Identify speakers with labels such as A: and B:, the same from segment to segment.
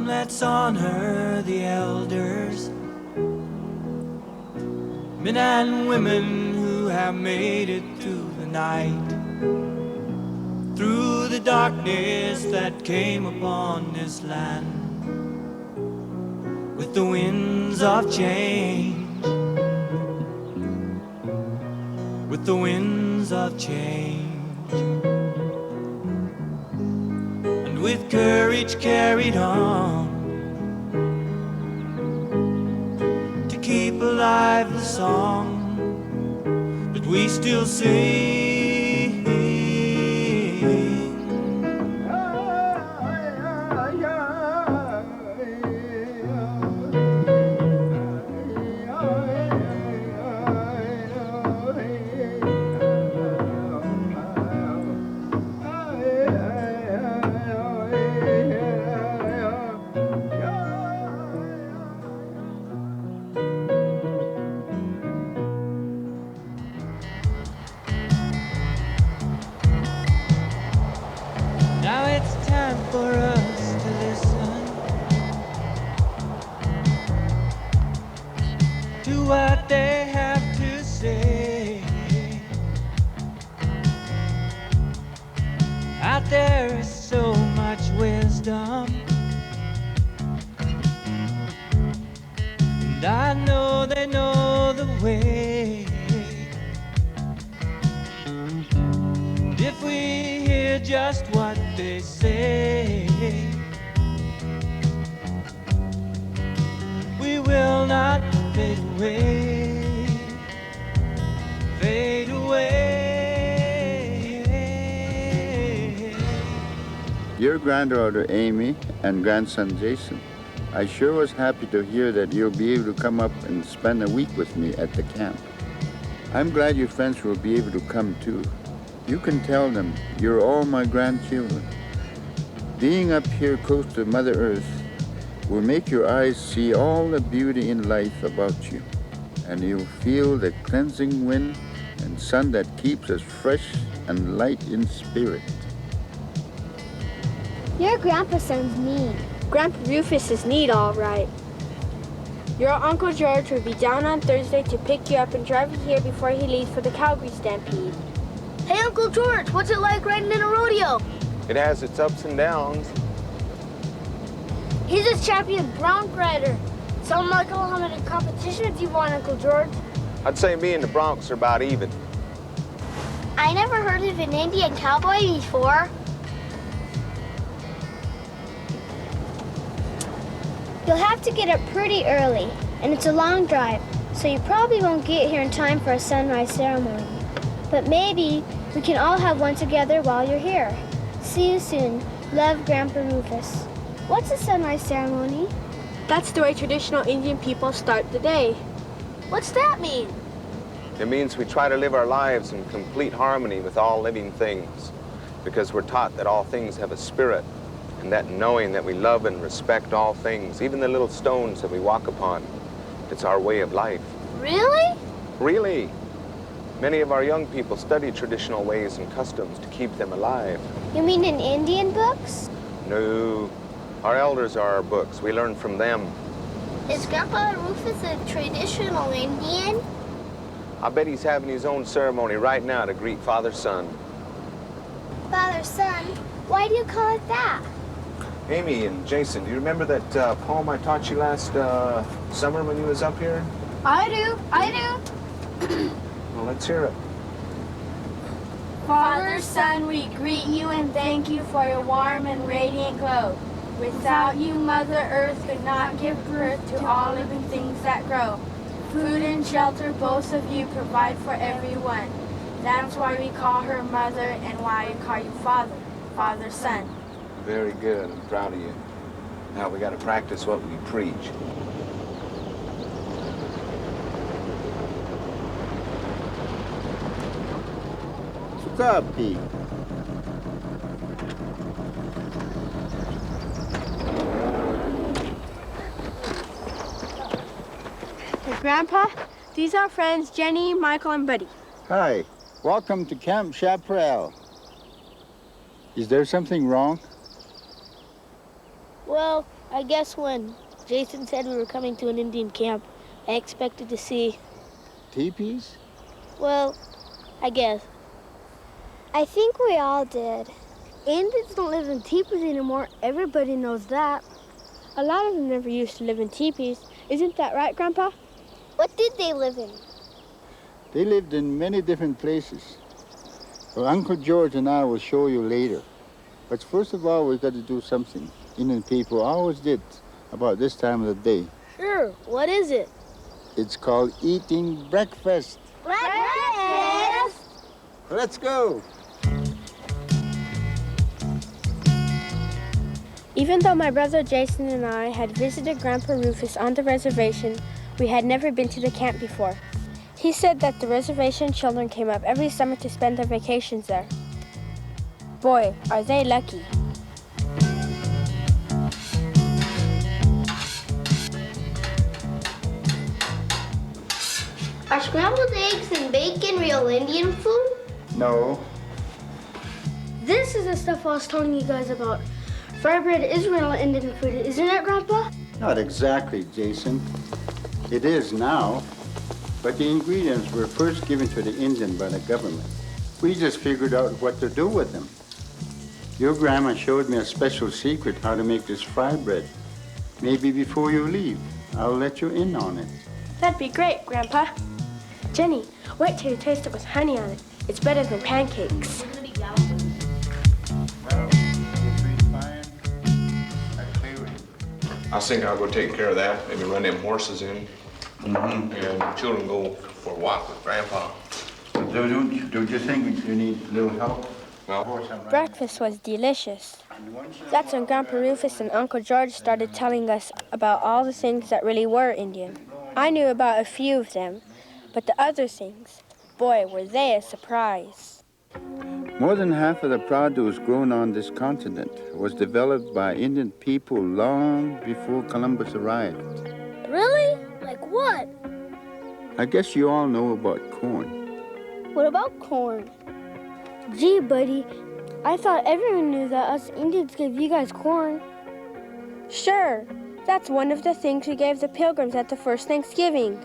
A: let's honor the elders, men and women who have made it through the night, through the darkness that came upon this land, with the winds of change, with the winds of change. And with courage carried on, to keep alive the song that we still sing. Now it's time for us to listen to what they have to say. Out there is so much wisdom, and I know they know the way. And if we hear just what they say, we will not fade away, fade away.
B: Dear granddaughter Amy and grandson Jason, I sure was happy to hear that you'll be able to come up and spend a week with me at the camp. I'm glad your friends will be able to come too. You can tell them you're all my grandchildren. Being up here close to Mother Earth will make your eyes see all the beauty in life about you, and you'll feel the cleansing wind and sun that keeps us fresh and light in spirit.
C: Your grandpa sounds mean.
D: Grandpa Rufus is neat, all right. Your Uncle George will be down on Thursday to pick you up and drive you here before he leaves for the Calgary Stampede.
C: Hey, Uncle George, what's it like riding in a rodeo?
E: It has its ups and downs.
C: He's a champion bronc rider. Sound like how many competitions you won, Uncle George?
E: I'd say me and the Broncs are about even.
C: I never heard of an Indian cowboy before. You'll have to get up pretty early, and it's a long drive, so you probably won't get here in time for a sunrise ceremony. But maybe we can all have one together while you're here. See you soon. Love, Grandpa Rufus. What's a sunrise ceremony?
D: That's the way traditional Indian people start the day.
C: What's that mean?
E: It means we try to live our lives in complete harmony with all living things, because we're taught that all things have a spirit, and that knowing that we love and respect all things, even the little stones that we walk upon, it's our way of life.
C: Really?
E: Really. Many of our young people study traditional ways and customs to keep them alive.
C: You mean in Indian books?
E: No. Our elders are our books. We learn from them.
C: Is Grandpa Rufus a traditional Indian?
E: I bet he's having his own ceremony right now to greet Father-Son.
C: Father-Son? Why do you call it that?
E: Amy and Jason, do you remember that poem I taught you last summer when you was up here?
C: I do.
E: Well, let's hear it.
F: Father, Son, we greet you and thank you for your warm and radiant glow. Without you, Mother Earth could not give birth to all living things that grow. Food and shelter, both of you provide for everyone. That's why we call her Mother and why we call you Father, Father, Son.
E: Very good. I'm proud of you. Now we got to practice what we preach.
B: Teepee.
D: Hey, Grandpa, these are friends Jenny, Michael, and Buddy.
B: Hi, welcome to Camp Chaparral. Is there something wrong?
C: Well,
D: I guess when Jason said we were coming to an Indian camp, I expected to see...
B: Teepees?
D: Well, I guess.
C: I think we all did. Indians don't live in teepees anymore. Everybody knows that.
D: A lot of them never used to live in teepees. Isn't that right, Grandpa?
C: What did they live in?
B: They lived in many different places. Well, Uncle George and I will show you later. But first of all, we've got to do something Indian people always did about this time of the day.
D: Sure. What is it?
B: It's called eating breakfast.
C: Breakfast!
B: Let's go.
D: Even though my brother Jason and I had visited Grandpa Rufus on the reservation, we had never been to the camp before. He said that the reservation children came up every summer to spend their vacations there. Boy, are they lucky.
C: Are scrambled eggs and bacon real Indian food?
B: No.
C: This is the stuff I was telling you guys about. Fry bread is real Indian food, isn't it, Grandpa?
B: Not exactly, Jason. It is now, but the ingredients were first given to the Indian by the government. We just figured out what to do with them. Your grandma showed me a special secret how to make this fry bread. Maybe before you leave, I'll let you in on it.
D: That'd be great, Grandpa. Jenny, wait till you taste it with honey on it. It's better than pancakes.
E: I think I'll go take care of that. Maybe run them horses in. And children go for a walk with Grandpa.
B: Don't you think you need a little help?
E: Well,
D: Breakfast was delicious. That's when Grandpa Rufus and Uncle George started telling us about all the things that really were Indian. I knew about a few of them, but the other things, boy, were they a surprise.
B: More than half of the produce grown on this continent was developed by Indian people long before Columbus arrived.
C: Really? Like what?
B: I guess you all know about corn.
C: What about corn? Gee, buddy, I thought everyone knew that us Indians gave you guys corn.
D: Sure, that's one of the things we gave the pilgrims at the first Thanksgiving.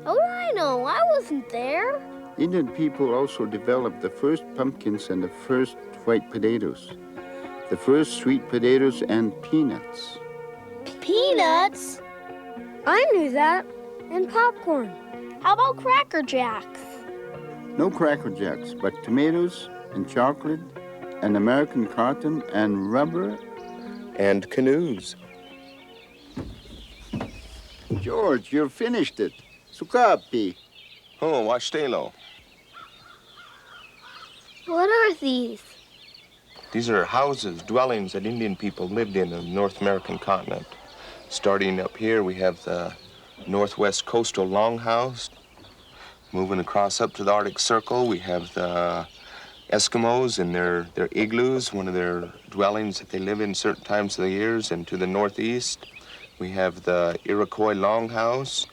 C: How do I know? I wasn't there.
B: Indian people also developed the first pumpkins and the first white potatoes, the first sweet potatoes and peanuts.
C: Peanuts? I knew that. And popcorn. How about Cracker Jacks?
B: No Cracker Jacks, but tomatoes and chocolate and American cotton and rubber.
E: and canoes.
B: George, you finished it. Sukapi.
E: Oh, washtelo.
C: What are these?
E: These are houses, dwellings that Indian people lived in the North American continent. Starting up here, we have the Northwest Coastal Longhouse. Moving across up to the Arctic Circle, we have the Eskimos and their igloos, one of their dwellings that they live in certain times of the years. And to the northeast, we have the Iroquois Longhouse.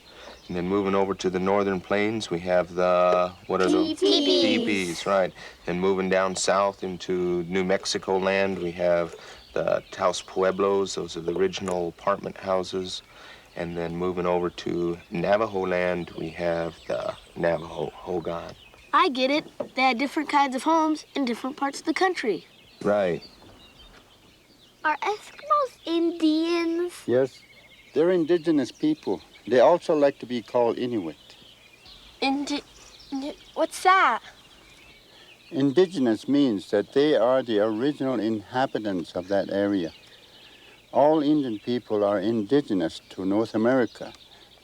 E: And then moving over to the northern plains, we have the, what are those?
C: Teepees.
E: Teepees, right. And moving down south into New Mexico land, we have the Taos Pueblos. Those are the original apartment houses. And then moving over to Navajo land, we have the Navajo Hogan.
C: I get it. They had different kinds of homes in different parts of the country.
E: Right.
C: Are Eskimos Indians?
B: Yes, they're indigenous people. They also like to be called Inuit.
D: What's that?
B: Indigenous means that they are the original inhabitants of that area. All Indian people are indigenous to North America.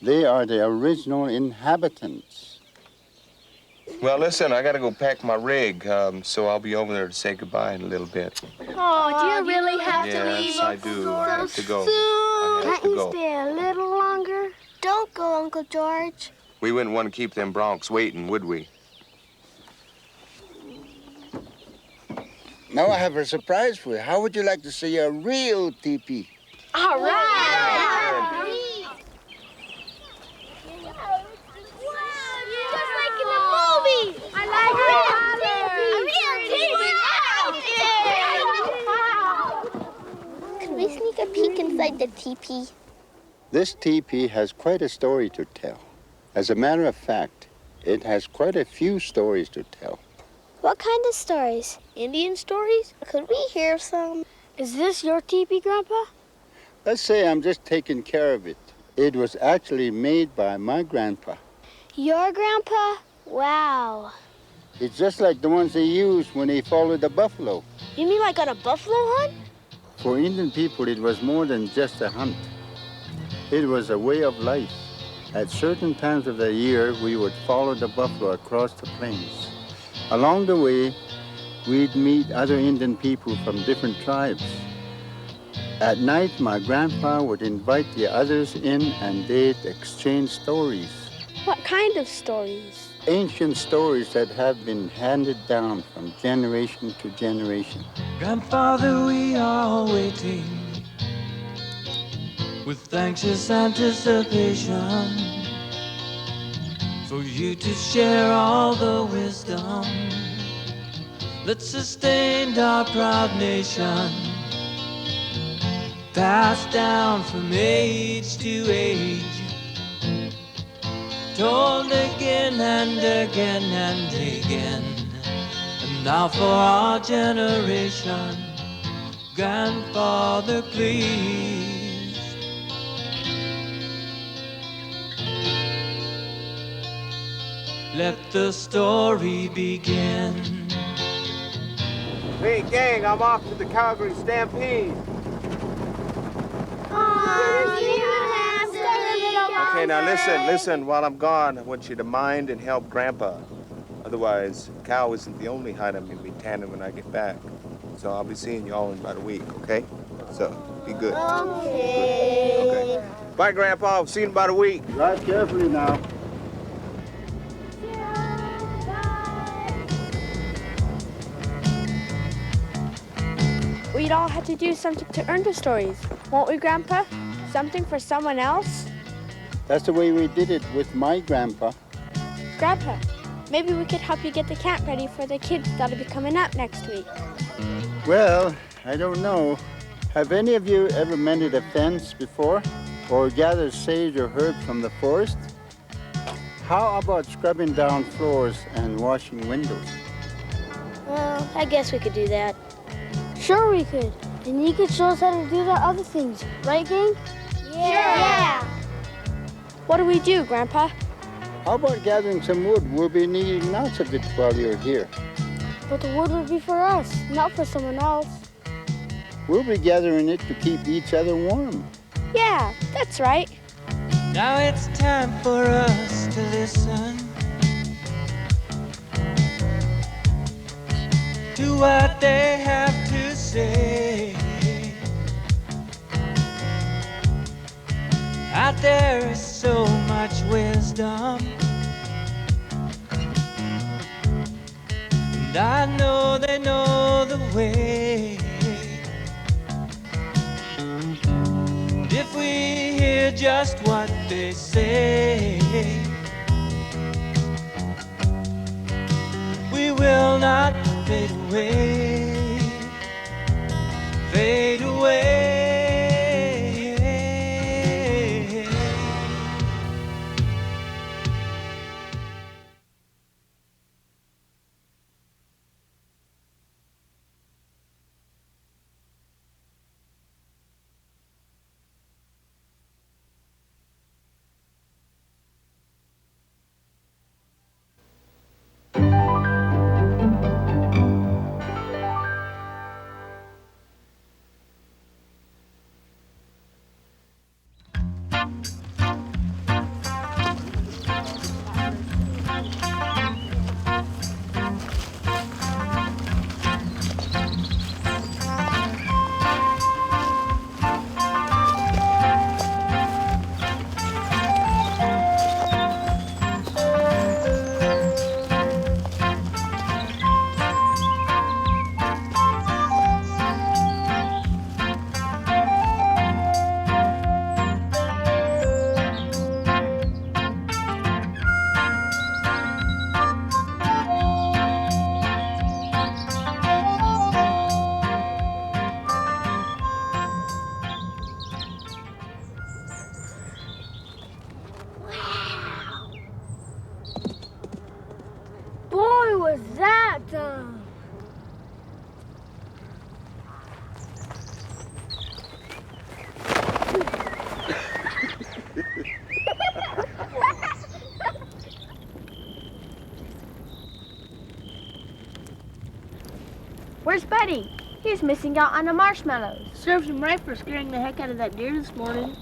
B: They are the original inhabitants.
E: Well, listen, I gotta go pack my rig, so I'll be over there to say goodbye in a little bit.
C: Oh, do you really have to leave
E: Yes, I do. I have to go.
C: soon?
E: I have
C: Can't
E: to
C: you
E: go.
C: stay a little longer? Don't go, Uncle George.
E: We wouldn't want to keep them broncs waiting, would we?
B: Now I have a surprise for you. How would you like to see a real teepee?
C: All right. Just like in the movies. I like a real teepee. Can we sneak a peek inside inside the teepee?
B: This teepee has quite a story to tell. As a matter of fact, it has quite a few stories to tell.
C: What kind of stories? Indian stories? Could we hear some?
D: Is this your teepee, Grandpa?
B: Let's say I'm just taking care of it. It was actually made by my grandpa.
C: Your grandpa? Wow.
B: It's just like the ones they used when they followed the buffalo.
C: You mean like on a buffalo hunt?
B: For Indian people, it was more than just a hunt. It was a way of life. At certain times of the year, we would follow the buffalo across the plains. Along the way, we'd meet other Indian people from different tribes. At night, my grandpa would invite the others in and they'd exchange stories.
D: What kind of stories?
B: Ancient stories that have been handed down from generation to generation.
A: Grandfather, we are waiting with anxious anticipation for you to share all the wisdom that sustained our proud nation, passed down from age to age, told again and again and again. And now for our generation, Grandfather, please. Let the story begin.
E: Hey, gang, I'm off to the Calgary Stampede. Okay, now listen, while I'm gone, I want you to mind and help Grandpa. Otherwise, Cal isn't the only hide I'm gonna be tanning when I get back. So I'll be seeing you all in about a week, okay? So, be good. Okay. Bye, Grandpa. I'll see you in about a week.
B: Drive carefully now.
D: We'd all have to do something to earn the stories, won't we, Grandpa? Something for someone else?
B: That's the way we did it with my grandpa.
D: Grandpa, maybe we could help you get the camp ready for the kids that'll be coming up next week.
B: Well, I don't know. Have any of you ever mended a fence before? Or gathered sage or herbs from the forest? How about scrubbing down floors and washing windows?
C: Well, I guess we could do that.
D: Sure we could. And you could show us how to do the other things, right, gang?
C: Yeah.
D: What do we do, Grandpa?
B: How about gathering some wood? We'll be needing lots of it while you're here.
D: But the wood would be for us, not for someone else.
B: We'll be gathering it to keep each other warm.
D: Yeah, that's right.
A: Now it's time for us to listen to what they have to say. Out there is so much wisdom, and I know they know the way. And if we hear just what they say, we will not fade away, fade away.
D: Where's Buddy? He's missing out on the marshmallows.
G: Serves him right for scaring the heck out of that deer this morning.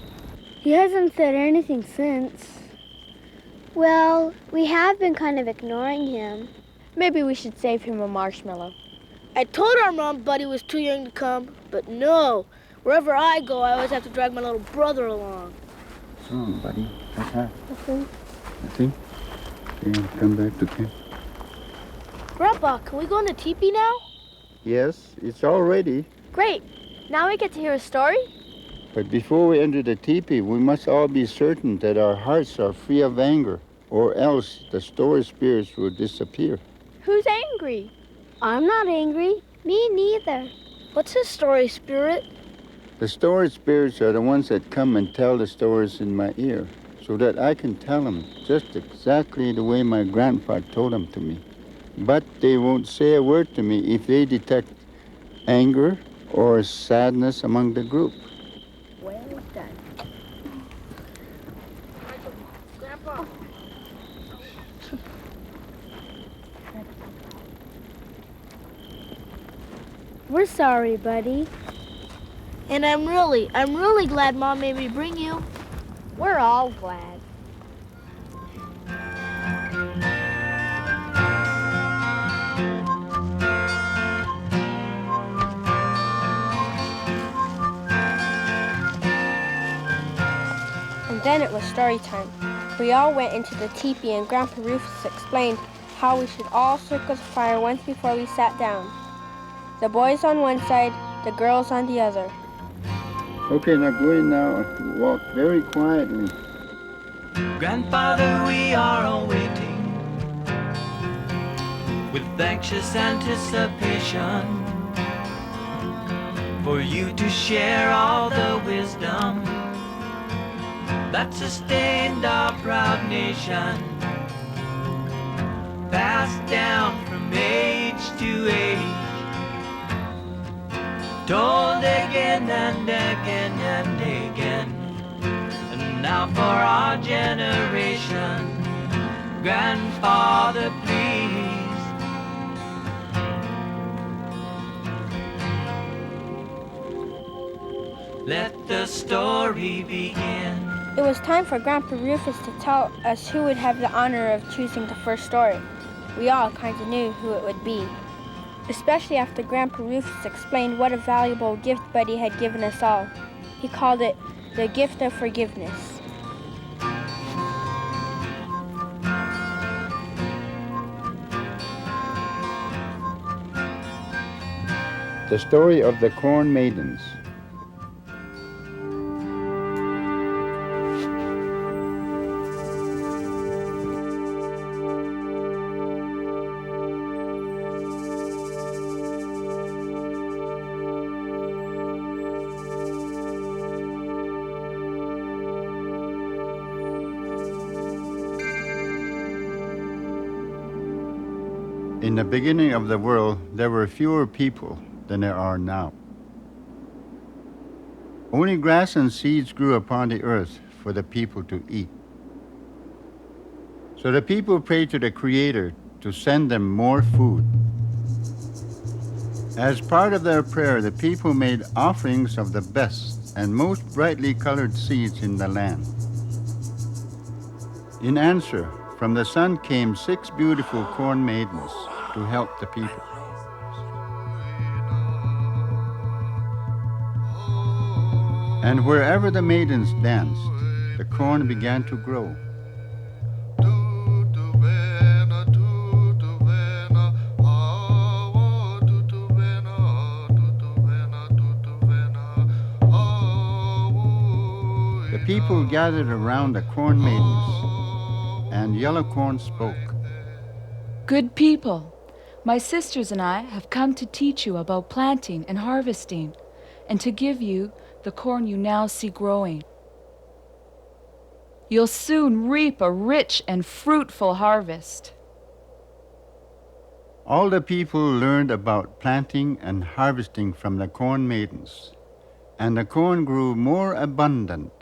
C: He hasn't said anything since. Well, we have been kind of ignoring him.
D: Maybe we should save him a marshmallow.
G: I told our mom Buddy was too young to come, but no. Wherever I go, I always have to drag my little brother along.
B: What's wrong, buddy? What's that?
C: Nothing.
B: Nothing? Yeah, come back to camp.
G: Grandpa, can we go into Teepee now?
B: Yes, it's all ready.
D: Great. Now we get to hear a story?
B: But before we enter the teepee, we must all be certain that our hearts are free of anger, or else the story spirits will disappear.
D: Who's angry?
C: I'm not angry. Me neither.
G: What's a story spirit?
B: The story spirits are the ones that come and tell the stories in my ear, so that I can tell them just exactly the way my grandpa told them to me. But they won't say a word to me if they detect anger or sadness among the group.
D: Well done.
G: Grandpa.
C: We're sorry, Buddy.
G: And I'm really glad Mom made me bring you.
D: We're all glad. And then it was story time. We all went into the teepee and Grandpa Rufus explained how we should all circle the fire once before we sat down. The boys on one side, the girls on the other.
B: Okay, now go in now. Walk very quietly.
A: Grandfather, we are all waiting with anxious anticipation for you to share all the wisdom that sustained our proud nation, passed down from age to age, told again and again and again. And now for our generation, Grandfather, please. Let the story begin.
D: It was time for Grandpa Rufus to tell us who would have the honor of choosing the first story. We all kind of knew who it would be, especially after Grandpa Rufus explained what a valuable gift Buddy had given us all. He called it the gift of forgiveness.
B: The story of the Corn Maidens. In the beginning of the world, there were fewer people than there are now. Only grass and seeds grew upon the earth for the people to eat. So the people prayed to the Creator to send them more food. As part of their prayer, the people made offerings of the best and most brightly colored seeds in the land. In answer, from the sun came 6 beautiful corn maidens to help the people. And wherever the maidens danced, the corn began to grow. The people gathered around the corn maidens, and Yellow Corn spoke.
H: Good people, my sisters and I have come to teach you about planting and harvesting, and to give you the corn you now see growing. You'll soon reap a rich and fruitful harvest.
B: All the people learned about planting and harvesting from the corn maidens, and the corn grew more abundant.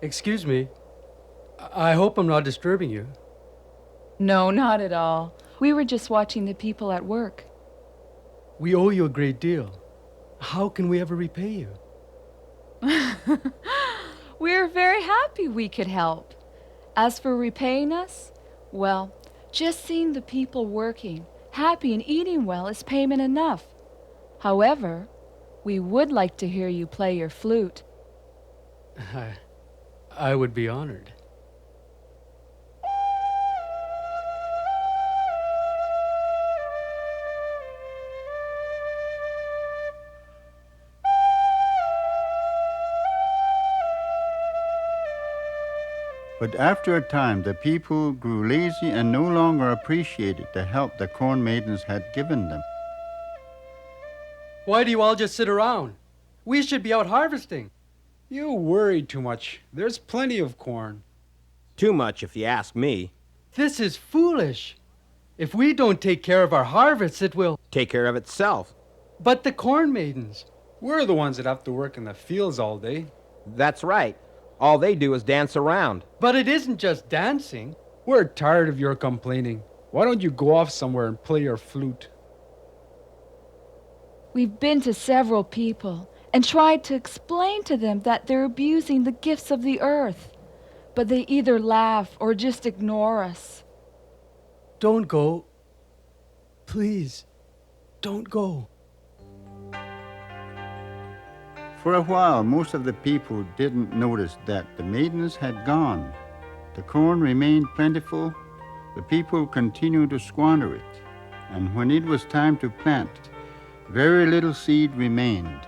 I: Excuse me. I hope I'm not disturbing you.
H: No, not at all. We were just watching the people at work.
I: We owe you a great deal. How can we ever repay you?
H: We're very happy we could help. As for repaying us, well, just seeing the people working, happy and eating well is payment enough. However, we would like to hear you play your flute.
I: I would be honored.
B: But after a time, the people grew lazy and no longer appreciated the help the corn maidens had given them.
I: Why do you all just sit around? We should be out harvesting.
J: You worry too much. There's plenty of corn.
K: Too much, if you ask me.
I: This is foolish. If we don't take care of our harvests, it will
K: take care of itself.
I: But the corn maidens.
J: We're the ones that have to work in the fields all day.
K: That's right. All they do is dance around.
I: But it isn't just dancing.
J: We're tired of your complaining. Why don't you go off somewhere and play your flute?
H: We've been to several people and tried to explain to them that they're abusing the gifts of the earth. But they either laugh or just ignore us.
I: Don't go. Please, don't go.
B: For a while, most of the people didn't notice that the maidens had gone. The corn remained plentiful. The people continued to squander it. And when it was time to plant, very little seed remained.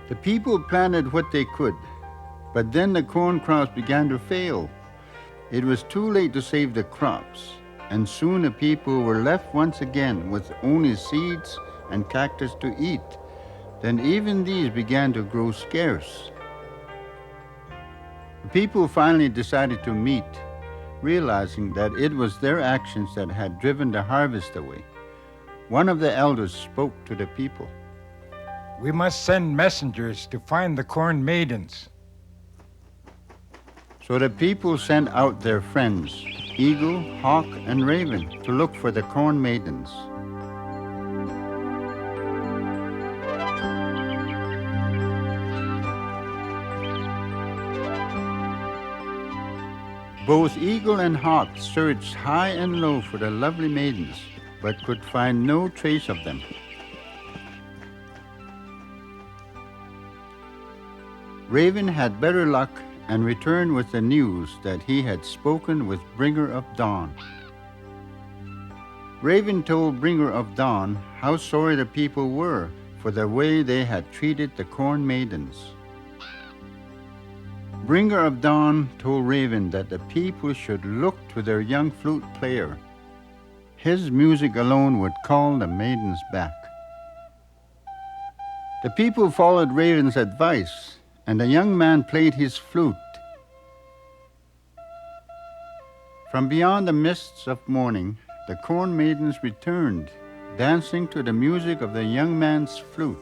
B: The people planted what they could, but then the corn crops began to fail. It was too late to save the crops, and soon the people were left once again with only seeds and cactus to eat. Then even these began to grow scarce. The people finally decided to meet, realizing that it was their actions that had driven the harvest away. One of the elders spoke to the people.
L: We must send messengers to find the corn maidens.
B: So the people sent out their friends, Eagle, Hawk, and Raven, to look for the corn maidens. Both Eagle and Hawk searched high and low for the lovely maidens, but could find no trace of them. Raven had better luck and returned with the news that he had spoken with Bringer of Dawn. Raven told Bringer of Dawn how sorry the people were for the way they had treated the corn maidens. Bringer of Dawn told Raven that the people should look to their young flute player. His music alone would call the maidens back. The people followed Raven's advice, and the young man played his flute. From beyond the mists of morning, the corn maidens returned, dancing to the music of the young man's flute.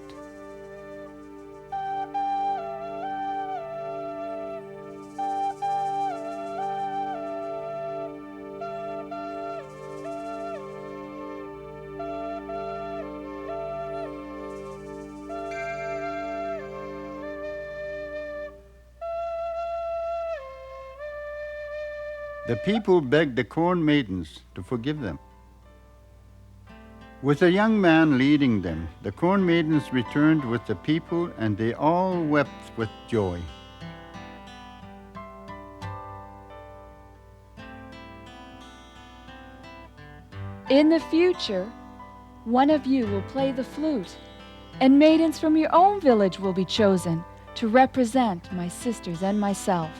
B: The people begged the corn maidens to forgive them. With a young man leading them, the corn maidens returned with the people, and they all wept with joy.
H: In the future, one of you will play the flute, and maidens from your own village will be chosen to represent my sisters and myself.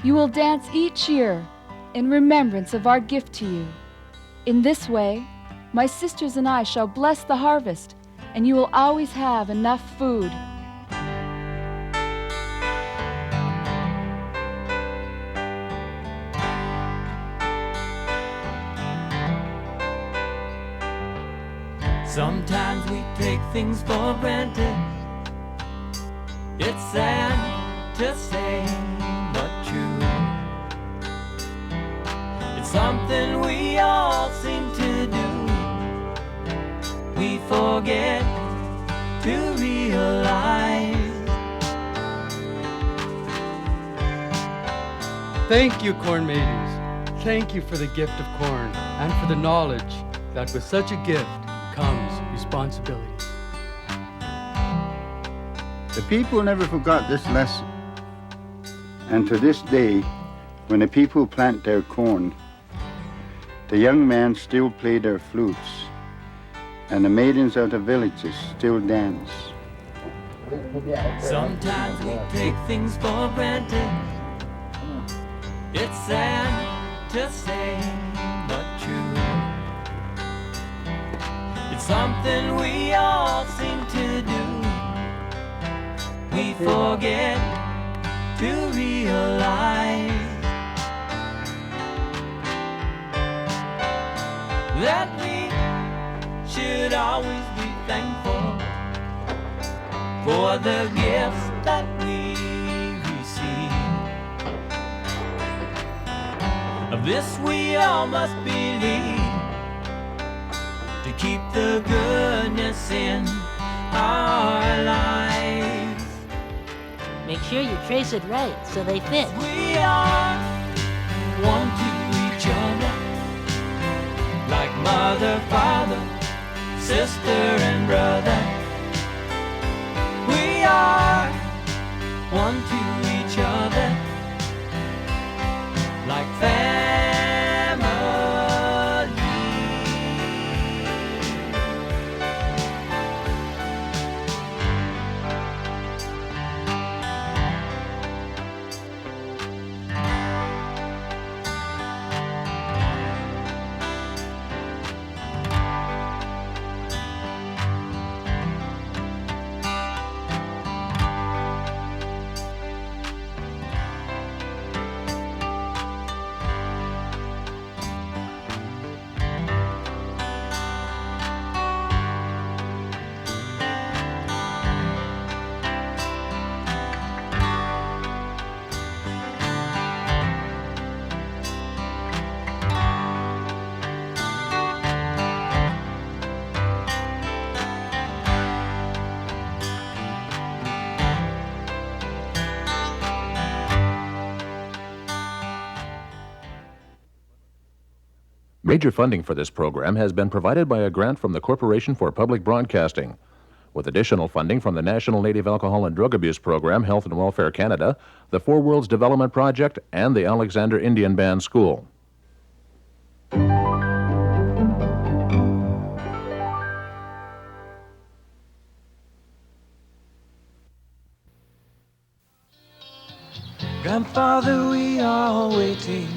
H: You will dance each year in remembrance of our gift to you. In this way, my sisters and I shall bless the harvest, and you will always have enough food.
A: Sometimes we take things for granted. It's sad to say, but true. something we all seem to do. We forget to realize.
I: Thank you, corn maidens. Thank you for the gift of corn and for the knowledge that with such a gift comes responsibility.
B: The people never forgot this lesson. And to this day, when the people plant their corn, the young men still play their flutes, and the maidens of the villages still dance.
A: Sometimes we take things for granted. It's sad to say, but true. It's something we all seem to do. We forget to realize that we should always be thankful for the gifts that we receive. Of this we all must believe, to keep the goodness in our lives.
M: Make sure you trace it right so they fit.
A: We are one to each other, like mother, father, sister, and brother. We are one to each other, like family.
N: Major funding for this program has been provided by a grant from the Corporation for Public Broadcasting, with additional funding from the National Native Alcohol and Drug Abuse Program, Health and Welfare Canada, the Four Worlds Development Project, and the Alexander Indian Band School.
A: Grandfather, we are waiting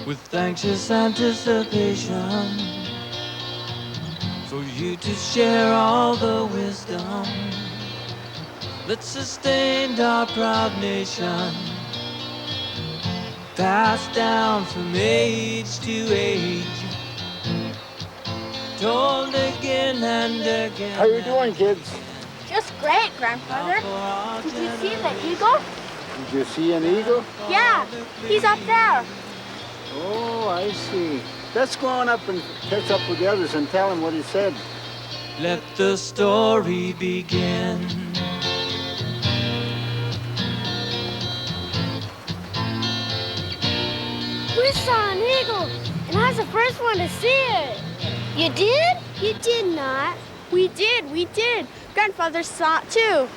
A: with anxious anticipation for you to share all the wisdom that sustained our proud nation, passed down from age to age, told again and again.
B: How you doing, kids?
D: Just great, Grandfather. Did you see the eagle?
B: Did you see an eagle?
D: Yeah, he's up there.
B: Oh, I see. Let's go on up and catch up with the others and tell them what he said.
A: Let the story begin.
C: We saw an eagle, and I was the first one to see it. You did? You did not.
D: We did. Grandfather saw it too.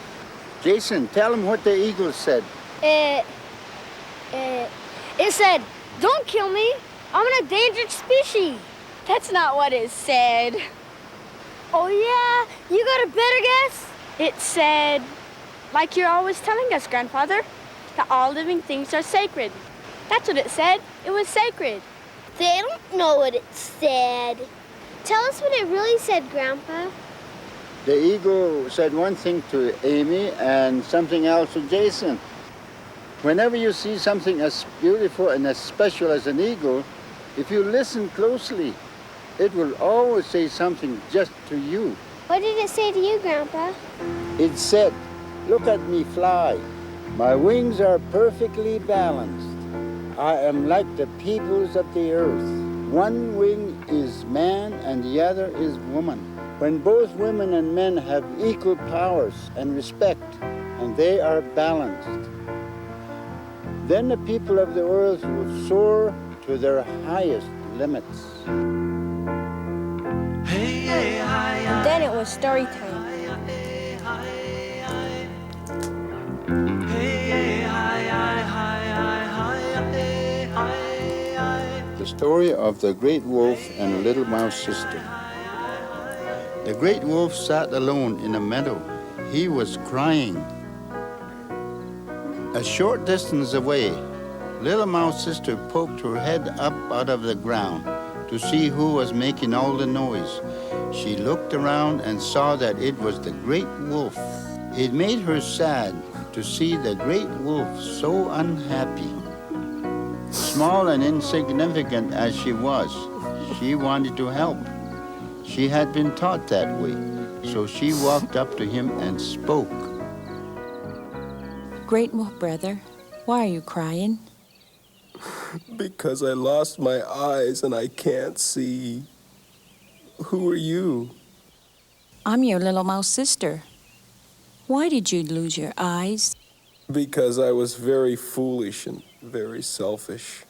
B: Jason, tell them what the eagle said.
C: It said, "Don't kill me. I'm an endangered species."
D: That's not what it said.
C: Oh yeah? You got a better guess?
D: It said, like you're always telling us, Grandfather, that all living things are sacred. That's what it said. It was sacred.
C: They don't know what it said. Tell us what it really said, Grandpa.
B: The eagle said one thing to Amy and something else to Jason. Whenever you see something as beautiful and as special as an eagle, if you listen closely, it will always say something just to you.
C: What did it say to you, Grandpa?
B: It said, "Look at me fly. My wings are perfectly balanced. I am like the peoples of the earth. One wing is man and the other is woman. When both women and men have equal powers and respect, and they are balanced, then the people of the earth will soar to their highest limits.
D: And then it was story time.
B: The story of the great wolf and the little mouse sister. The great wolf sat alone in a meadow. He was crying. A short distance away, little mouse sister poked her head up out of the ground to see who was making all the noise. She looked around and saw that it was the great wolf. It made her sad to see the great wolf so unhappy. Small and insignificant as she was, she wanted to help. She had been taught that way, so she walked up to him and spoke.
O: Great Wolf Brother, why are you crying?
P: Because I lost my eyes and I can't see. Who are you?
O: I'm your little mouse sister. Why did you lose your eyes?
P: Because I was very foolish and very selfish.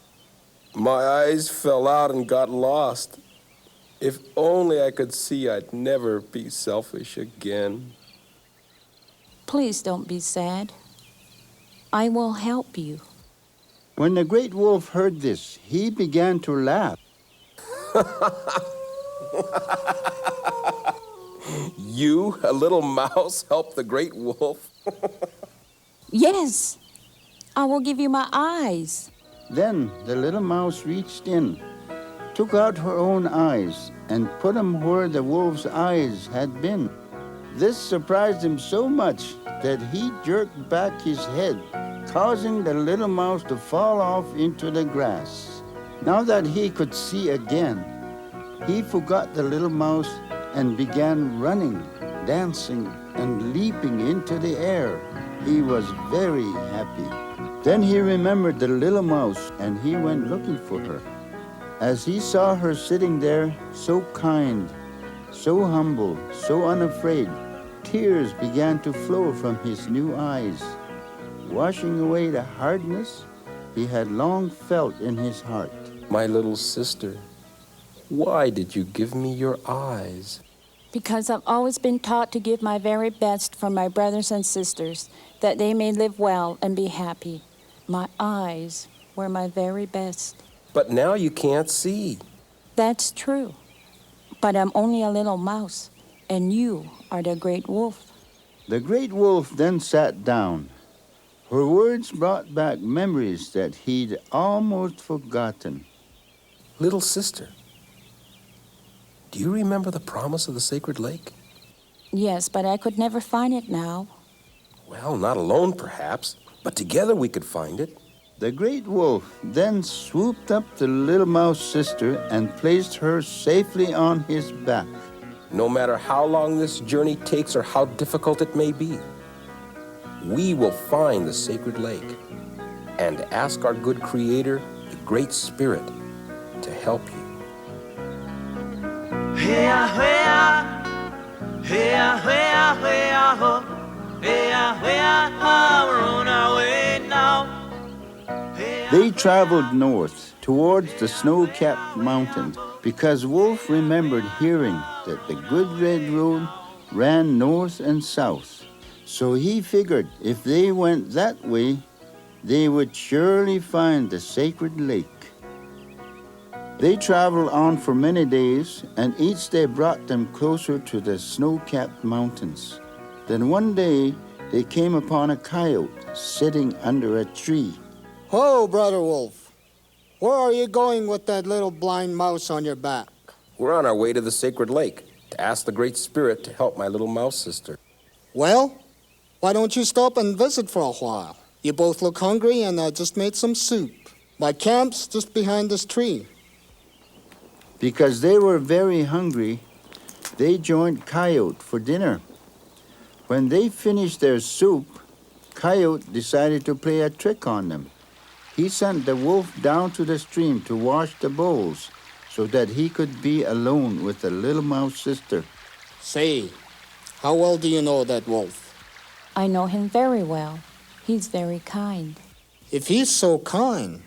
P: My eyes fell out and got lost. If only I could see, I'd never be selfish again.
O: Please don't be sad. I will help you.
B: When the great wolf heard this, he began to laugh.
P: You, a little mouse, help the great wolf?
O: Yes, I will give you my eyes.
B: Then the little mouse reached in, took out her own eyes, and put them where the wolf's eyes had been. This surprised him so much that he jerked back his head, causing the little mouse to fall off into the grass. Now that he could see again, he forgot the little mouse and began running, dancing, and leaping into the air. He was very happy. Then he remembered the little mouse, and he went looking for her. As he saw her sitting there, so kind, so humble, so unafraid, tears began to flow from his new eyes, washing away the hardness he had long felt in his heart.
P: My little sister, why did you give me your eyes?
O: Because I've always been taught to give my very best for my brothers and sisters, that they may live well and be happy. My eyes were my very best.
P: But now you can't see.
O: That's true. But I'm only a little mouse, and you are the great wolf.
B: The great wolf then sat down. Her words brought back memories that he'd almost forgotten.
P: Little sister, do you remember the promise of the sacred lake?
O: Yes, but I could never find it now.
P: Well, not alone perhaps, but together we could find it.
B: The great wolf then swooped up the little mouse sister and placed her safely on his back.
P: No matter how long this journey takes or how difficult it may be, we will find the sacred lake and ask our good Creator, the Great Spirit, to help you.
A: We're on our way now.
B: They traveled north towards the snow-capped mountains because Wolf remembered hearing that the Good Red Road ran north and south. So he figured if they went that way, they would surely find the sacred lake. They traveled on for many days, and each day brought them closer to the snow-capped mountains. Then one day, they came upon a coyote sitting under a tree.
Q: Ho, Brother Wolf. Where are you going with that little blind mouse on your back?
P: We're on our way to the sacred lake to ask the Great Spirit to help my little mouse sister.
Q: Well, why don't you stop and visit for a while? You both look hungry, and I just made some soup. My camp's just behind this tree.
B: Because they were very hungry, they joined Coyote for dinner. When they finished their soup, Coyote decided to play a trick on them. He sent the wolf down to the stream to wash the bowls so that he could be alone with the little mouse sister.
Q: Say, how well do you know that wolf?
O: I know him very well. He's very kind.
Q: If he's so kind,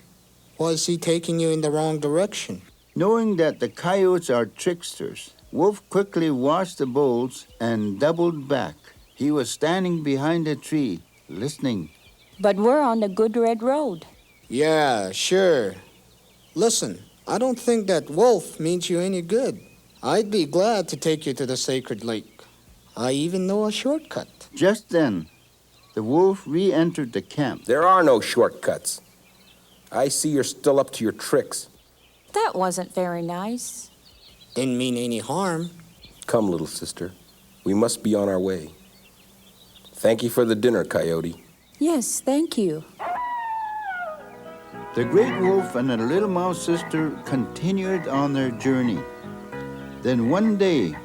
Q: why is he taking you in the wrong direction?
B: Knowing that the coyotes are tricksters, Wolf quickly washed the bowls and doubled back. He was standing behind a tree, listening.
O: But we're on the good red road.
Q: Yeah, sure. Listen, I don't think that wolf means you any good. I'd be glad to take you to the sacred lake. I even know a shortcut.
B: Just then, the wolf re-entered the camp.
P: There are no shortcuts. I see you're still up to your tricks.
O: That wasn't very nice.
Q: Didn't mean any harm.
P: Come, little sister. We must be on our way. Thank you for the dinner, Coyote.
O: Yes, thank you.
B: The great wolf and the little mouse sister continued on their journey. Then one day,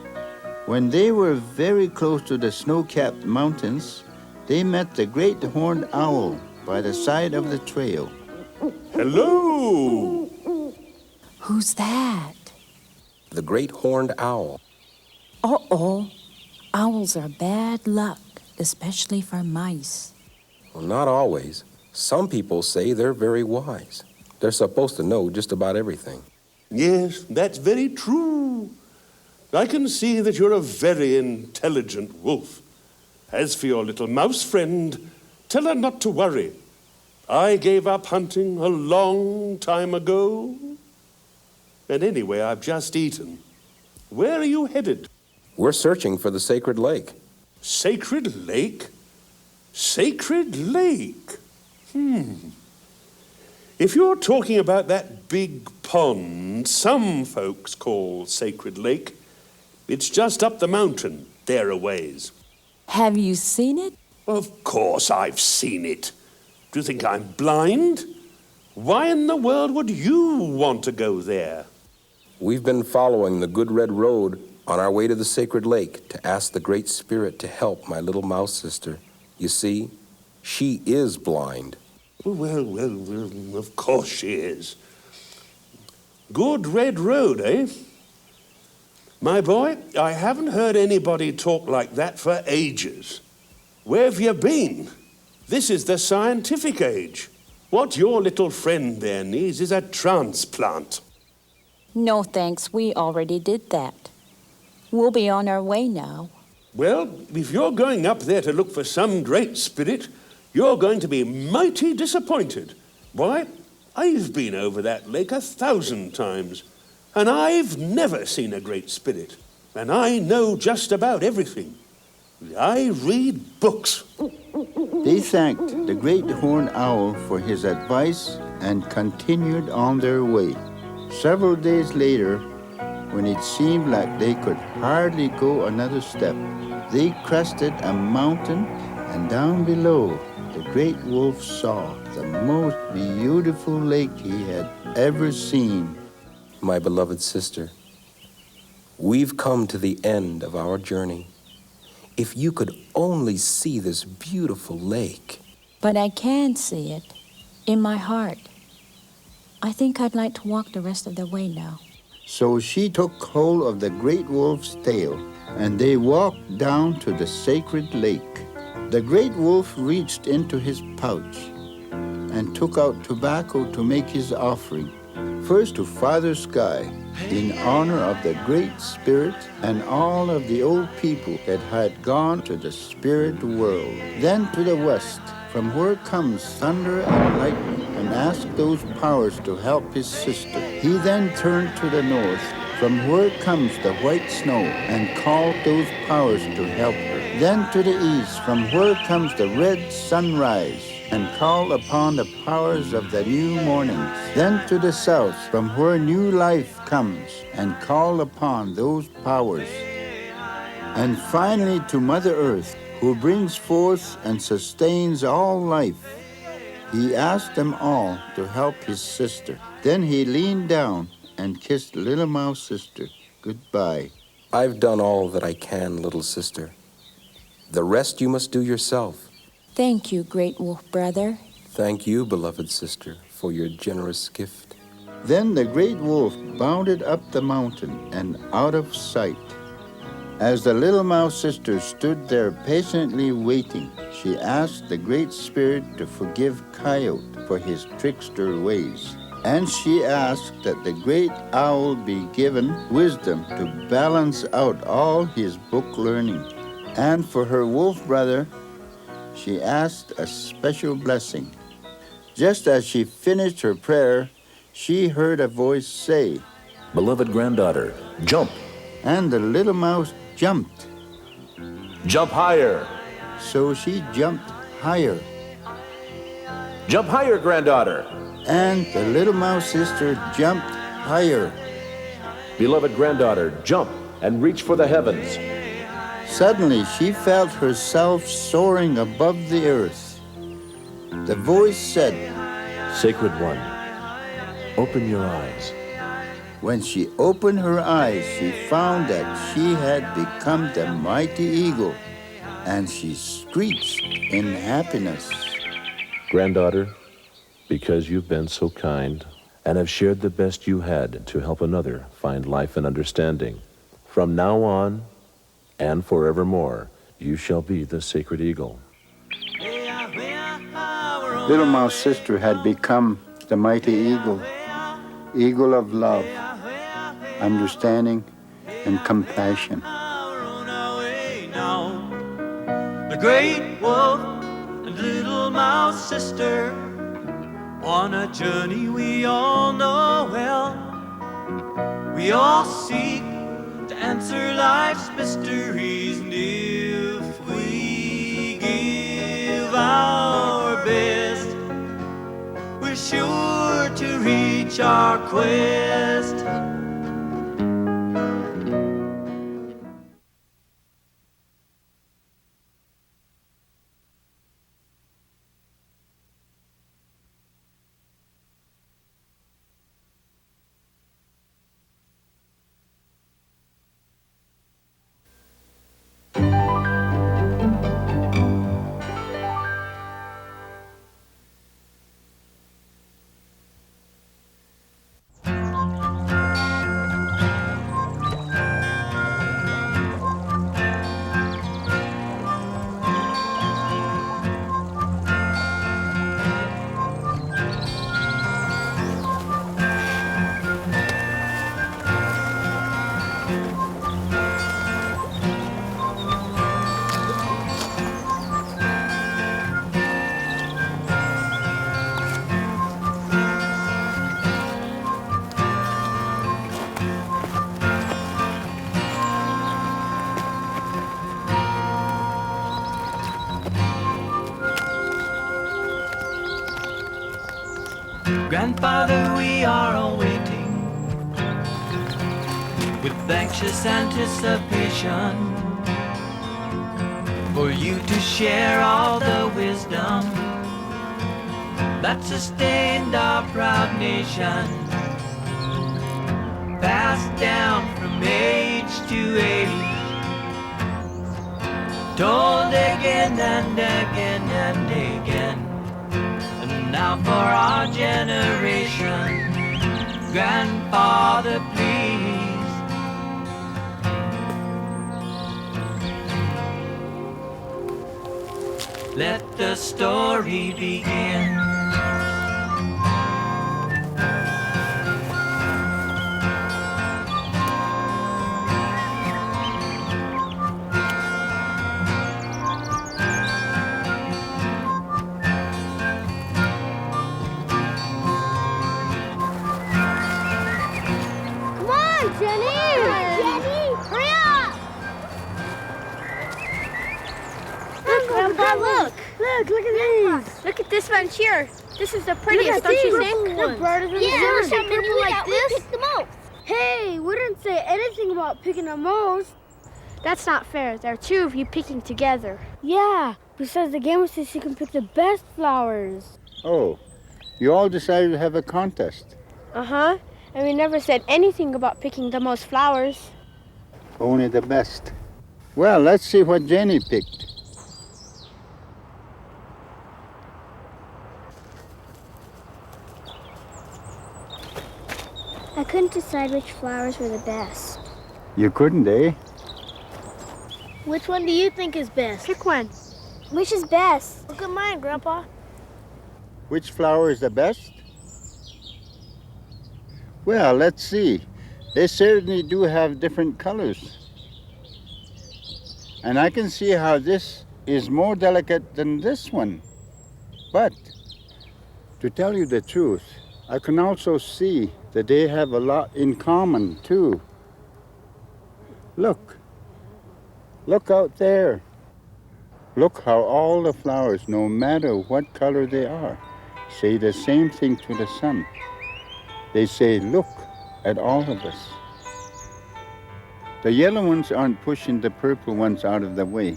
B: when they were very close to the snow-capped mountains, they met the great horned owl by the side of the trail.
R: Hello!
O: Who's that?
P: The great horned owl.
O: Uh-oh. Owls are bad luck, especially for mice.
P: Well, not always. Some people say they're very wise. They're supposed to know just about everything.
R: Yes, that's very true. I can see that you're a very intelligent wolf. As for your little mouse friend, tell her not to worry. I gave up hunting a long time ago. And anyway, I've just eaten. Where are you headed?
P: We're searching for the sacred lake.
R: Sacred lake? Sacred lake? If you're talking about that big pond some folks call Sacred Lake, it's just up the mountain, there a ways.
O: Have you seen it?
R: Of course I've seen it. Do you think I'm blind? Why in the world would you want to go there?
P: We've been following the good red road on our way to the sacred lake to ask the Great Spirit to help my little mouse sister. You see, she is blind.
R: Well, of course she is. Good red road, eh? My boy, I haven't heard anybody talk like that for ages. Where have you been? This is the scientific age. What your little friend there needs is a transplant.
O: No, thanks. We already did that. We'll be on our way now.
R: Well, if you're going up there to look for some great spirit, you're going to be mighty disappointed. Why, I've been over that lake 1,000 times, and I've never seen a great spirit. And I know just about everything. I read books.
B: They thanked the great horned owl for his advice and continued on their way. Several days later, when it seemed like they could hardly go another step, they crested a mountain, and down below, the great wolf saw the most beautiful lake he had ever seen.
P: My beloved sister, we've come to the end of our journey. If you could only see this beautiful lake.
O: But I can see it in my heart. I think I'd like to walk the rest of the way now.
B: So she took hold of the great wolf's tail, and they walked down to the sacred lake. The great wolf reached into his pouch and took out tobacco to make his offering, first to Father Sky, in honor of the Great Spirit and all of the old people that had gone to the spirit world. Then to the west, from where comes thunder and lightning, and asked those powers to help his sister. He then turned to the north, from where comes the white snow, and called those powers to help her. Then to the east, from where comes the red sunrise, and called upon the powers of the new mornings. Then to the south, from where new life comes, and called upon those powers. And finally to Mother Earth, who brings forth and sustains all life. He asked them all to help his sister. Then he leaned down and kissed little mouse sister goodbye.
P: I've done all that I can, little sister. The rest you must do yourself.
O: Thank you, great wolf brother.
P: Thank you, beloved sister, for your generous gift.
B: Then the great wolf bounded up the mountain and out of sight. As the little mouse sister stood there patiently waiting, she asked the Great Spirit to forgive Coyote for his trickster ways. And she asked that the great owl be given wisdom to balance out all his book learning. And for her wolf brother, she asked a special blessing. Just as she finished her prayer, she heard a voice say,
N: "Beloved granddaughter, jump."
B: And the little mouse jumped.
N: "Jump higher."
B: So she jumped higher.
N: "Jump higher, granddaughter."
B: And the little mouse sister jumped higher.
N: "Beloved granddaughter, jump and reach for the heavens."
B: Suddenly she felt herself soaring above the earth. The voice said,
N: "Sacred one, open your eyes."
B: When she opened her eyes, she found that she had become the mighty eagle, and she screeched in happiness.
N: Granddaughter, because you've been so kind and have shared the best you had to help another find life and understanding, from now on and forevermore, you shall be the sacred eagle.
B: Little Mouse Sister had become the mighty eagle, eagle of love, understanding, and compassion.
A: The great wolf and little mouse sister on a journey we all know well. We all seek to answer life's mysteries, and if we give our best, we're sure to reach our quest. Grandfather, we are awaiting with anxious anticipation for you to share all the wisdom that sustained our proud nation, passed down from age to age, told again and again and again. Now for our generation, Grandfather, please. Let the story begin.
D: Look at these. Look at this one here. This is the prettiest, don't you think?
G: They're brighter than
C: Yeah,
G: the sun.
C: purple like this. We picked the most.
G: Hey, we didn't say anything about picking the most.
D: That's not fair. There are two of you picking together.
G: Yeah, besides the game says you can pick the best flowers.
B: Oh, you all decided to have a contest.
D: Uh-huh. And we never said anything about picking the most flowers.
B: Only the best. Well, let's see what Jenny picked.
C: I couldn't decide which flowers were the best.
B: You couldn't, eh?
G: Which one do you think is best?
D: Pick one.
C: Which is best?
G: Look at mine, Grandpa.
B: Which flower is the best? Well, let's see. They certainly do have different colors. And I can see how this is more delicate than this one. But, to tell you the truth, I can also see that they have a lot in common, too. Look. Look out there. Look how all the flowers, no matter what color they are, say the same thing to the sun. They say, look at all of us. The yellow ones aren't pushing the purple ones out of the way.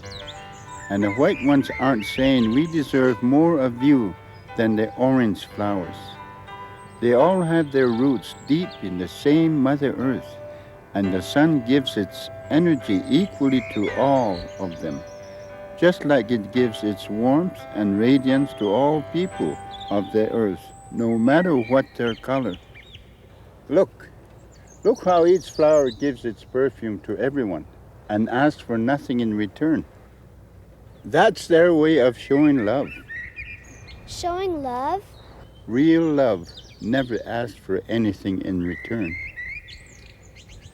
B: And the white ones aren't saying we deserve more of you than the orange flowers. They all have their roots deep in the same Mother Earth, and the sun gives its energy equally to all of them, just like it gives its warmth and radiance to all people of the earth, no matter what their color. Look how each flower gives its perfume to everyone and asks for nothing in return. That's their way of showing love.
C: Showing love?
B: Real love never asks for anything in return.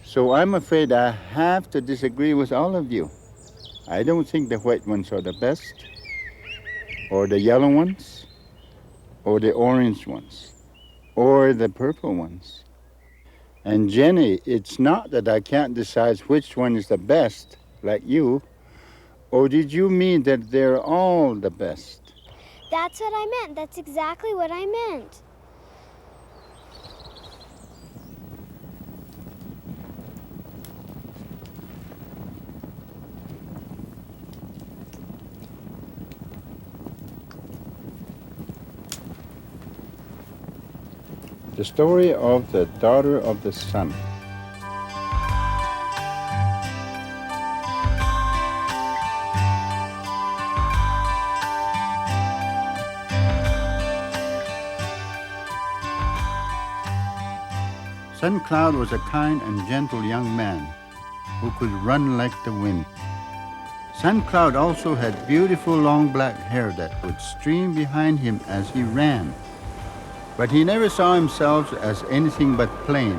B: So I'm afraid I have to disagree with all of you. I don't think the white ones are the best, or the yellow ones, or the orange ones, or the purple ones. And Jenny, it's not that I can't decide which one is the best, like you, or did you mean that they're all the best?
C: That's what I meant. That's exactly what I meant.
B: The story of the daughter of the sun. Sun Cloud was a kind and gentle young man who could run like the wind. Sun Cloud also had beautiful long black hair that would stream behind him as he ran. But he never saw himself as anything but plain,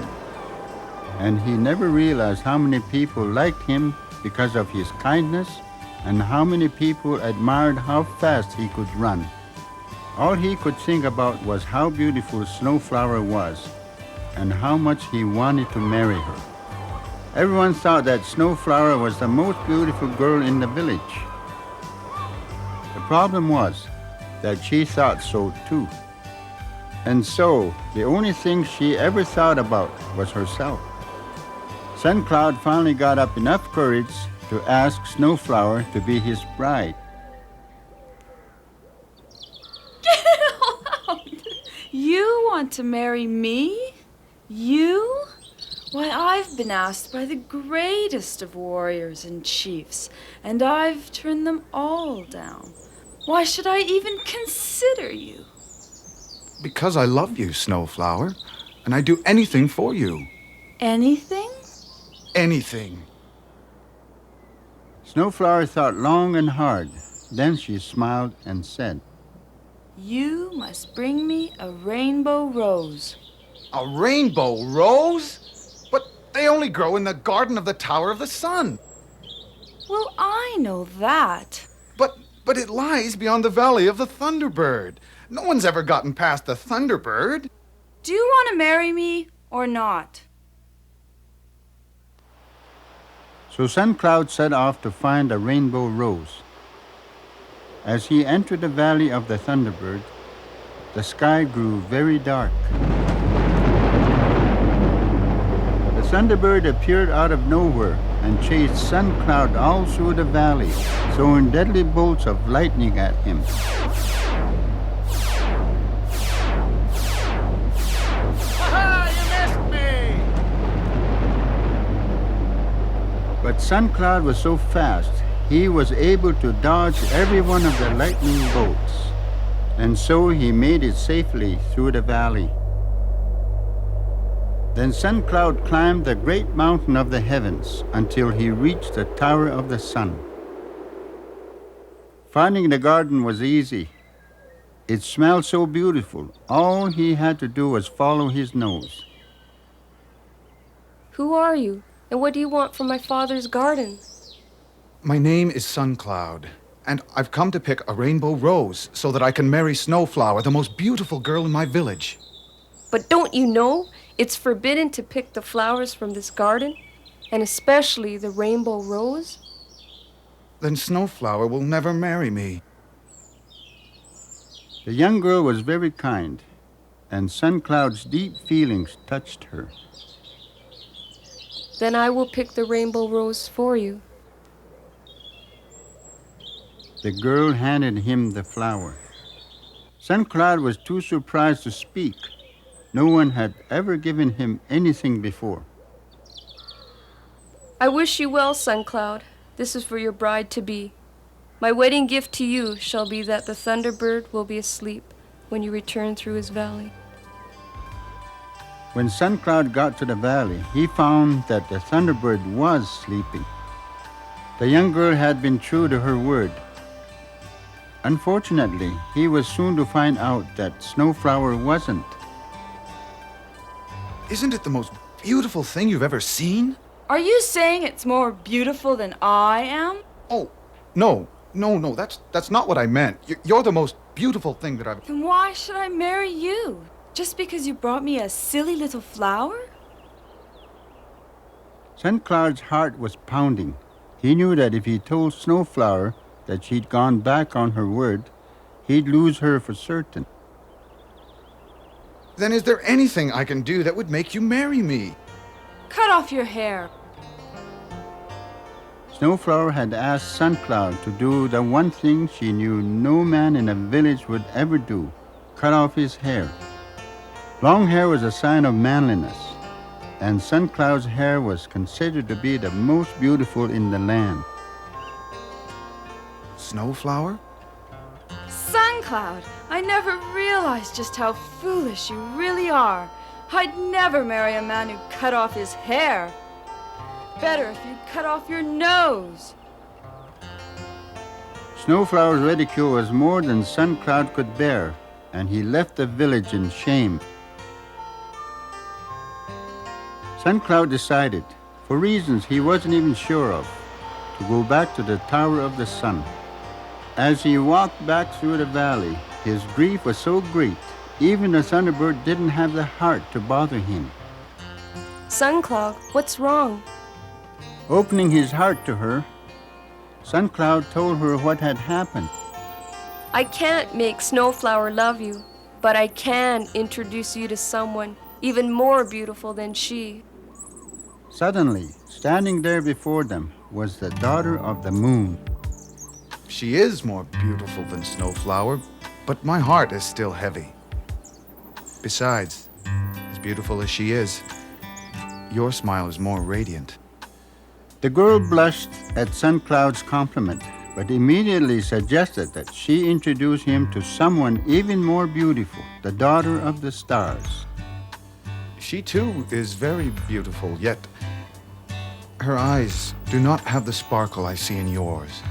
B: and he never realized how many people liked him because of his kindness and how many people admired how fast he could run. All he could think about was how beautiful Snowflower was and how much he wanted to marry her. Everyone thought that Snowflower was the most beautiful girl in the village. The problem was that she thought so too. And so, the only thing she ever thought about was herself. Sun Cloud finally got up enough courage to ask Snowflower to be his bride.
H: Get out! You want to marry me? You? Why, I've been asked by the greatest of warriors and chiefs, and I've turned them all down. Why should I even consider you?
S: Because I love you, Snowflower, and I'd do anything for you.
H: Anything?
S: Anything.
B: Snowflower thought long and hard. Then she smiled and said,
H: You must bring me a rainbow rose.
S: A rainbow rose? But they only grow in the garden of the Tower of the Sun.
H: Well, I know that.
S: But it lies beyond the Valley of the Thunderbird. No one's ever gotten past the Thunderbird.
H: Do you want to marry me or not?
B: So Sun Cloud set off to find a rainbow rose. As he entered the Valley of the Thunderbird, the sky grew very dark. The Thunderbird appeared out of nowhere and chased Sun Cloud all through the valley, throwing deadly bolts of lightning at him. But Sun Cloud was so fast, he was able to dodge every one of the lightning bolts, and so he made it safely through the valley. Then Sun Cloud climbed the great mountain of the heavens until he reached the Tower of the Sun. Finding the garden was easy. It smelled so beautiful, all he had to do was follow his nose.
T: Who are you, and what do you want from my father's garden?
S: My name is Sun Cloud, and I've come to pick a rainbow rose so that I can marry Snowflower, the most beautiful girl in my village.
T: But don't you know it's forbidden to pick the flowers from this garden, and especially the rainbow rose?
S: Then Snowflower will never marry me.
B: The young girl was very kind, and Sun Cloud's deep feelings touched her.
T: Then I will pick the rainbow rose for you.
B: The girl handed him the flower. Sun Cloud was too surprised to speak. No one had ever given him anything before.
T: I wish you well, Sun Cloud. This is for your bride-to-be. My wedding gift to you shall be that the Thunderbird will be asleep when you return through his valley.
B: When Sun Cloud got to the valley, he found that the Thunderbird was sleeping. The young girl had been true to her word. Unfortunately, he was soon to find out that Snowflower wasn't.
S: Isn't it the most beautiful thing you've ever seen?
U: Are you saying it's more beautiful than I am?
S: Oh, no, that's not what I meant. You're the most beautiful thing that I've...
U: Then why should I marry you? Just because you brought me a silly little flower?
B: Sun Cloud's heart was pounding. He knew that if he told Snowflower that she'd gone back on her word, he'd lose her for certain.
S: Then is there anything I can do that would make you marry me?
U: Cut off your hair.
B: Snowflower had asked Sun Cloud to do the one thing she knew no man in a village would ever do, cut off his hair. Long hair was a sign of manliness, and Sun Cloud's hair was considered to be the most beautiful in the land.
S: Snowflower?
U: Sun Cloud, I never realized just how foolish you really are. I'd never marry a man who cut off his hair. Better if you cut off your nose.
B: Snowflower's ridicule was more than Sun Cloud could bear, and he left the village in shame. Sun Cloud decided, for reasons he wasn't even sure of, to go back to the Tower of the Sun. As he walked back through the valley, his grief was so great, even the Thunderbird didn't have the heart to bother him.
T: Sun Cloud, what's wrong?
B: Opening his heart to her, Sun Cloud told her what had happened.
T: I can't make Snowflower love you, but I can introduce you to someone even more beautiful than she.
B: Suddenly, standing there before them was the daughter of the moon.
S: She is more beautiful than Snowflower, but my heart is still heavy. Besides, as beautiful as she is, your smile is more radiant.
B: The girl blushed at Sun Cloud's compliment, but immediately suggested that she introduce him to someone even more beautiful, the daughter of the stars.
S: She too is very beautiful, yet her eyes do not have the sparkle I see in yours.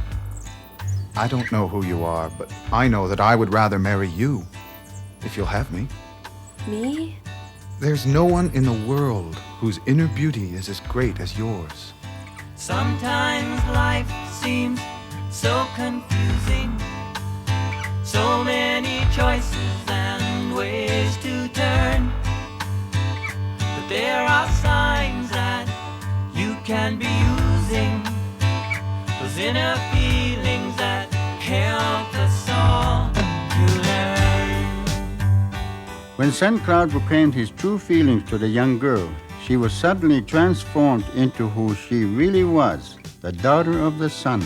S: I don't know who you are, but I know that I would rather marry you, if you'll have me.
T: Me?
S: There's no one in the world whose inner beauty is as great as yours.
A: Sometimes life seems so confusing, so many choices and ways to turn. But there are signs that you can be using, those inner feelings that help us all to learn.
B: When Sun Cloud proclaimed his true feelings to the young girl, she was suddenly transformed into who she really was, the daughter of the sun.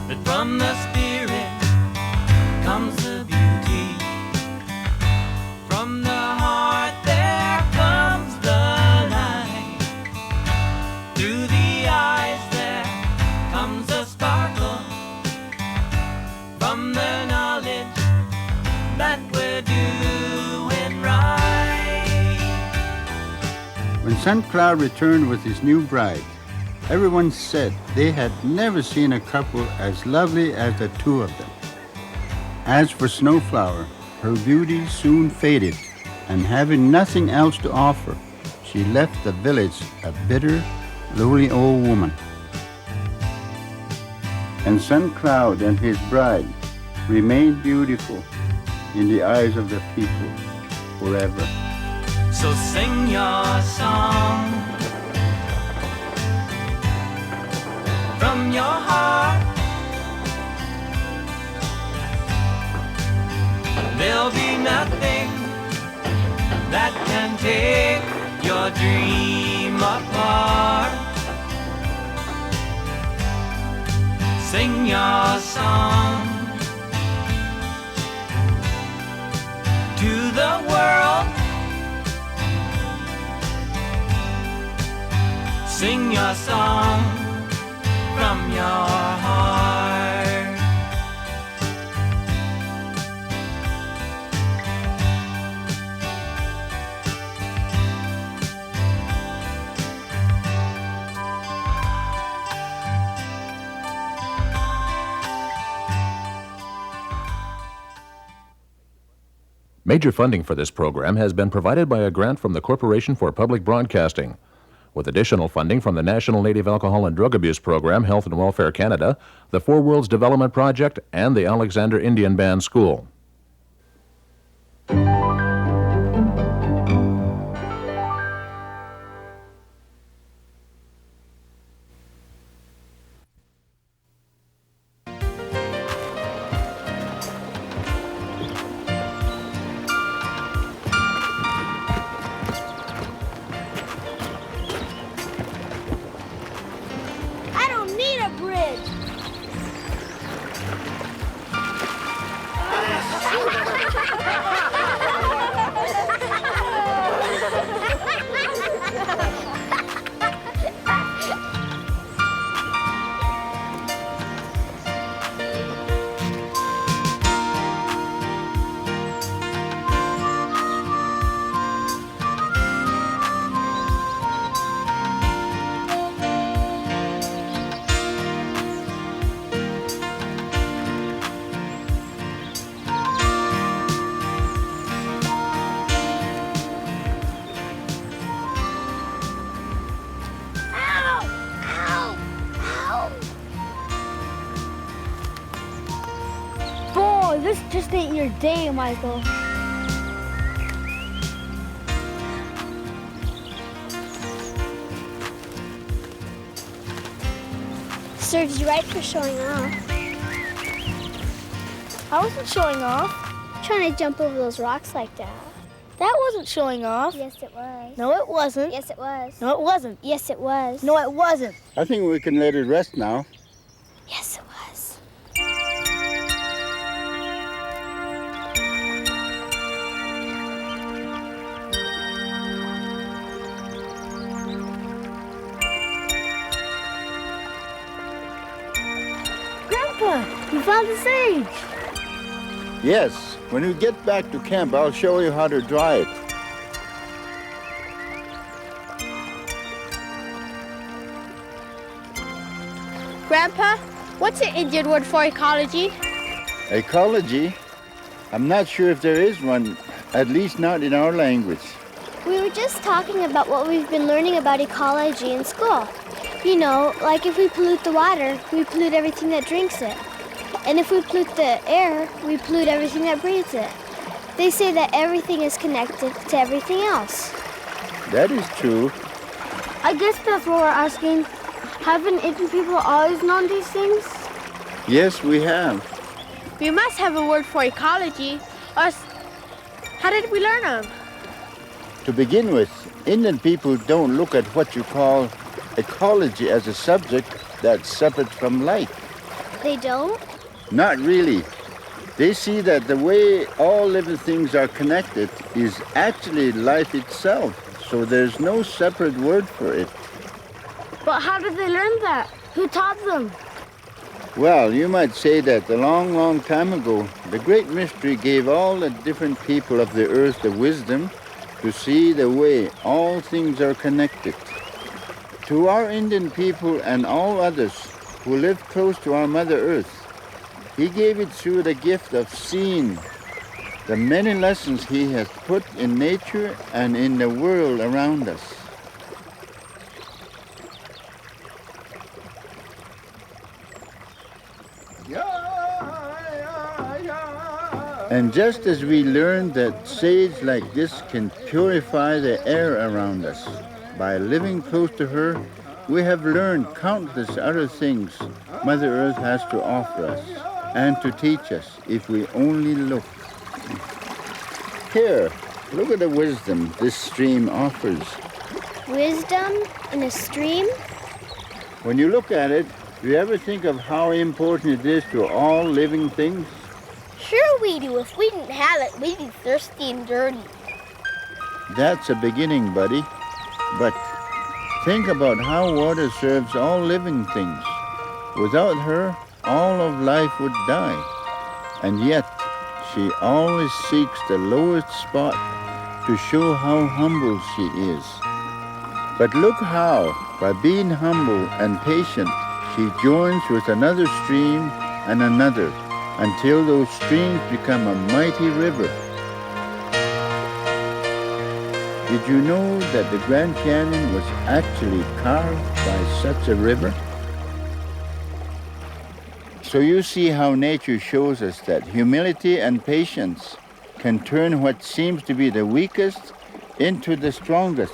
A: But from the spirit comes the beauty. From the heart there comes the light. Through the eyes there comes a sparkle. From the knowledge that we're doing right.
B: When St. Cloud returned with his new bride, everyone said they had never seen a couple as lovely as the two of them. As for Snowflower, her beauty soon faded, and having nothing else to offer, she left the village a bitter, lonely old woman. And St. Cloud and his bride remained beautiful in the eyes of the people forever.
A: So sing your song from your heart. There'll be nothing that can take your dream apart. Sing your song to the world. Sing your song from your heart.
N: Major funding for this program has been provided by a grant from the Corporation for Public Broadcasting, with additional funding from the National Native Alcohol and Drug Abuse Program, Health and Welfare Canada, the Four Worlds Development Project, and the Alexander Indian Band School.
C: I don't need a bridge. Boy, this just ain't your day, Michael. Serves you right for showing off.
G: I wasn't showing off.
C: Trying to jump over those rocks like that.
G: That wasn't showing off.
C: Yes, it was.
G: No, it wasn't.
C: Yes, it was.
G: No, it wasn't.
C: Yes, it was.
G: No, it wasn't.
B: I think we can let it rest now.
C: Yes, it was.
G: Grandpa, you found the sage.
B: Yes, when we get back to camp, I'll show you how to dry it.
G: Grandpa, what's the Indian word for ecology?
B: Ecology? I'm not sure if there is one, at least not in our language.
C: We were just talking about what we've been learning about ecology in school. You know, like if we pollute the water, we pollute everything that drinks it. And if we pollute the air, we pollute everything that breathes it. They say that everything is connected to everything else.
B: That is true.
G: I guess that's what we're asking. Haven't Indian people always known these things?
B: Yes, we have.
G: We must have a word for ecology. How did we learn them?
B: To begin with, Indian people don't look at what you call ecology as a subject that's separate from life.
C: They don't?
B: Not really. They see that the way all living things are connected is actually life itself, so there's no separate word for it.
G: But how did they learn that? Who taught them?
B: Well, you might say that a long, long time ago, the Great Mystery gave all the different people of the earth the wisdom to see the way all things are connected. To our Indian people and all others who live close to our Mother Earth, he gave it through the gift of seeing the many lessons he has put in nature and in the world around us. And just as we learned that sage like this can purify the air around us by living close to her, we have learned countless other things Mother Earth has to offer us and to teach us if we only look. Here, look at the wisdom this stream offers.
C: Wisdom in a stream?
B: When you look at it, do you ever think of how important it is to all living things?
G: Sure we do. If we didn't have it, we'd be thirsty and dirty.
B: That's a beginning, buddy. But think about how water serves all living things. Without her, all of life would die. And yet, she always seeks the lowest spot to show how humble she is. But look how, by being humble and patient, she joins with another stream and another, until those streams become a mighty river. Did you know that the Grand Canyon was actually carved by such a river? So you see how nature shows us that humility and patience can turn what seems to be the weakest into the strongest.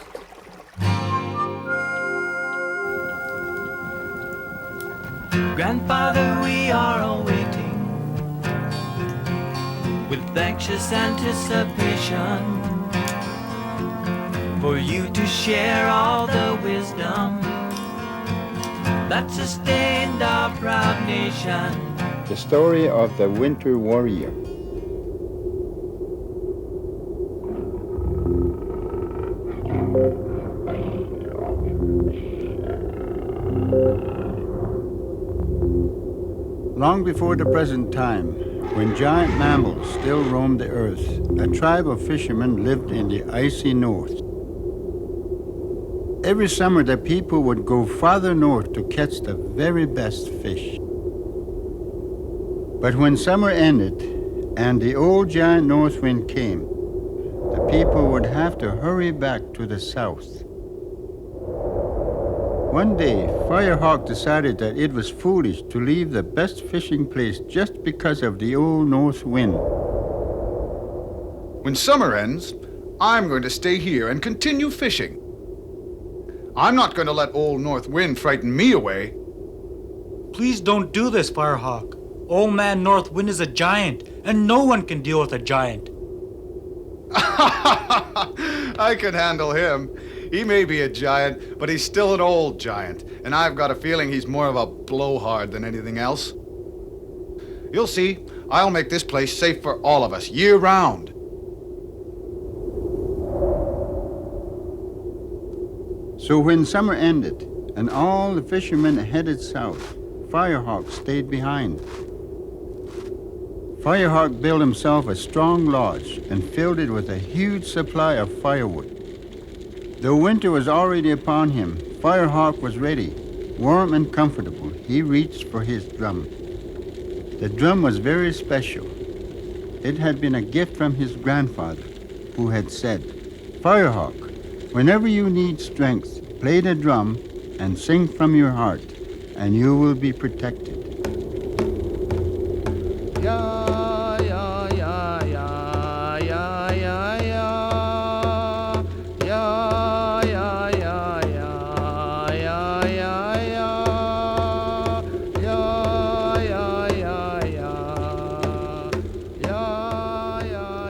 A: Grandfather, we are awaiting with anxious anticipation for you to share all the wisdom that sustained our proud nation.
B: The story of the Winter Warrior. Long before the present time, when giant mammals still roamed the earth, a tribe of fishermen lived in the icy north. Every summer, the people would go farther north to catch the very best fish. But when summer ended and the old giant north wind came, the people would have to hurry back to the south. One day, Firehawk decided that it was foolish to leave the best fishing place just because of the old north wind.
S: When summer ends, I'm going to stay here and continue fishing. I'm not going to let old north wind frighten me away.
F: Please don't do this, Firehawk. Old man North Wind is a giant, and no one can deal with a giant.
S: I can handle him. He may be a giant, but he's still an old giant, and I've got a feeling he's more of a blowhard than anything else. You'll see, I'll make this place safe for all of us, year-round.
B: So when summer ended and all the fishermen headed south, Firehawk stayed behind. Firehawk built himself a strong lodge and filled it with a huge supply of firewood. Though winter was already upon him, Firehawk was ready. Warm and comfortable, he reached for his drum. The drum was very special. It had been a gift from his grandfather, who had said, "Firehawk, whenever you need strength, play the drum and sing from your heart, and you will be protected."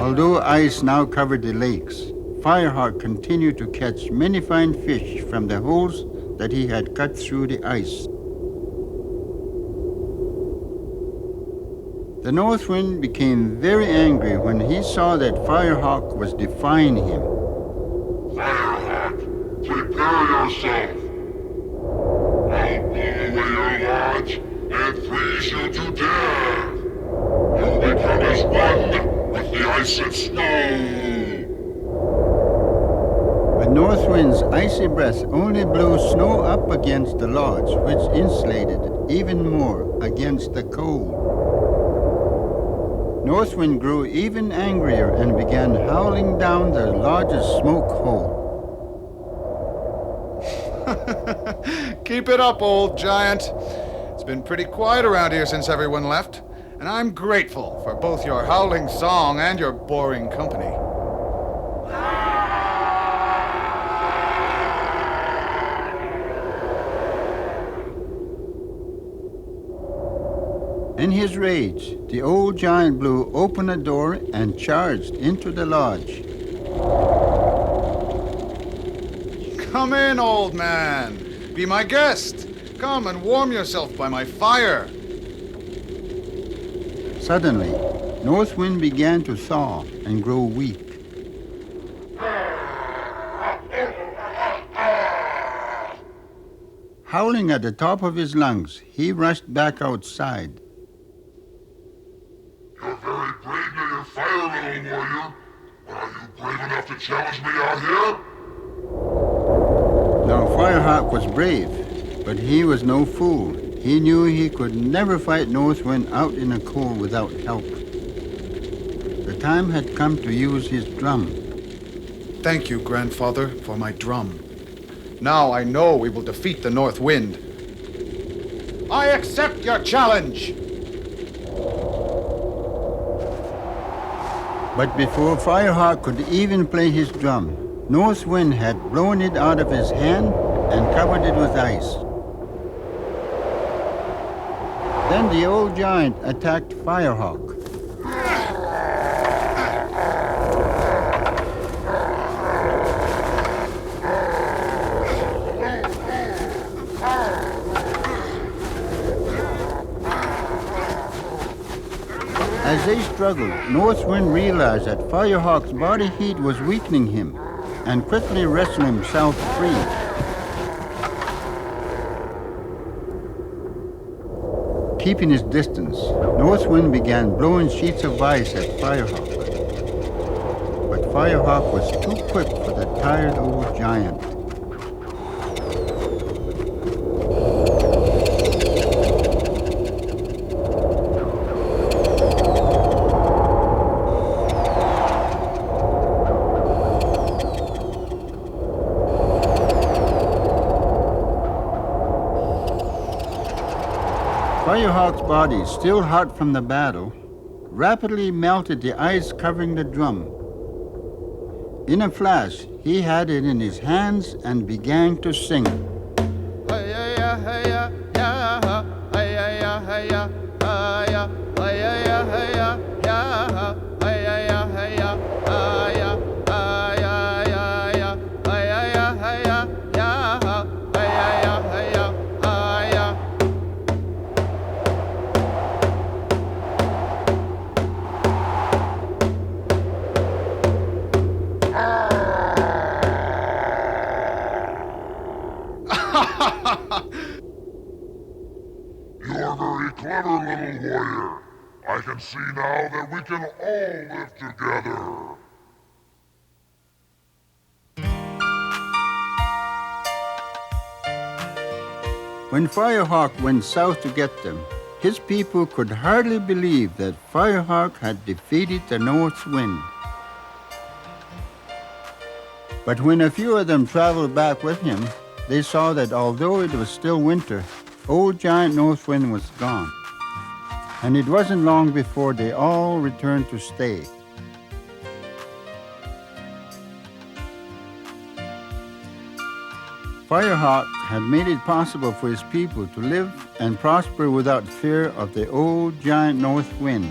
B: Although ice now covered the lakes, Firehawk continued to catch many fine fish from the holes that he had cut through the ice. The north wind became very angry when he saw that Firehawk was defying him.
V: Firehawk, prepare yourself. I'll blow away your lodge and freeze you to death. You'll become as one with the ice and snow.
B: north wind's icy breath only blew snow up against the lodge, which insulated it even more against the cold. North wind grew even angrier and began howling down the lodge's smoke hole.
S: Keep it up, old giant. It's been pretty quiet around here since everyone left, and I'm grateful for both your howling song and your boring company.
B: In his rage, the old giant blew open a door and charged into the lodge.
S: Come in, old man. Be my guest. Come and warm yourself by my fire.
B: Suddenly, North Wind began to thaw and grow weak. Howling at the top of his lungs, he rushed back outside.
V: You're very brave near your fire, little warrior. But are you brave enough to challenge me out here?
B: Now Firehawk was brave, but he was no fool. He knew he could never fight North Wind out in the cold without help. The time had come to use his drum.
S: Thank you, grandfather, for my drum. Now I know we will defeat the North Wind. I accept your challenge.
B: But before Firehawk could even play his drum, North Wind had blown it out of his hand and covered it with ice. Then the old giant attacked Firehawk. As they struggled, North Wind realized that Firehawk's body heat was weakening him and quickly wrestled himself free. Keeping his distance, North Wind began blowing sheets of ice at Firehawk. But Firehawk was too quick for the tired old giant. Firehawk's body, still hot from the battle, rapidly melted the ice covering the drum. In a flash, he had it in his hands and began to sing.
V: You're very clever, little warrior. I can see now that we can all live together.
B: When Firehawk went south to get them, his people could hardly believe that Firehawk had defeated the North Wind. But when a few of them traveled back with him, they saw that although it was still winter, old giant North Wind was gone. And it wasn't long before they all returned to stay. Firehawk had made it possible for his people to live and prosper without fear of the old giant North Wind.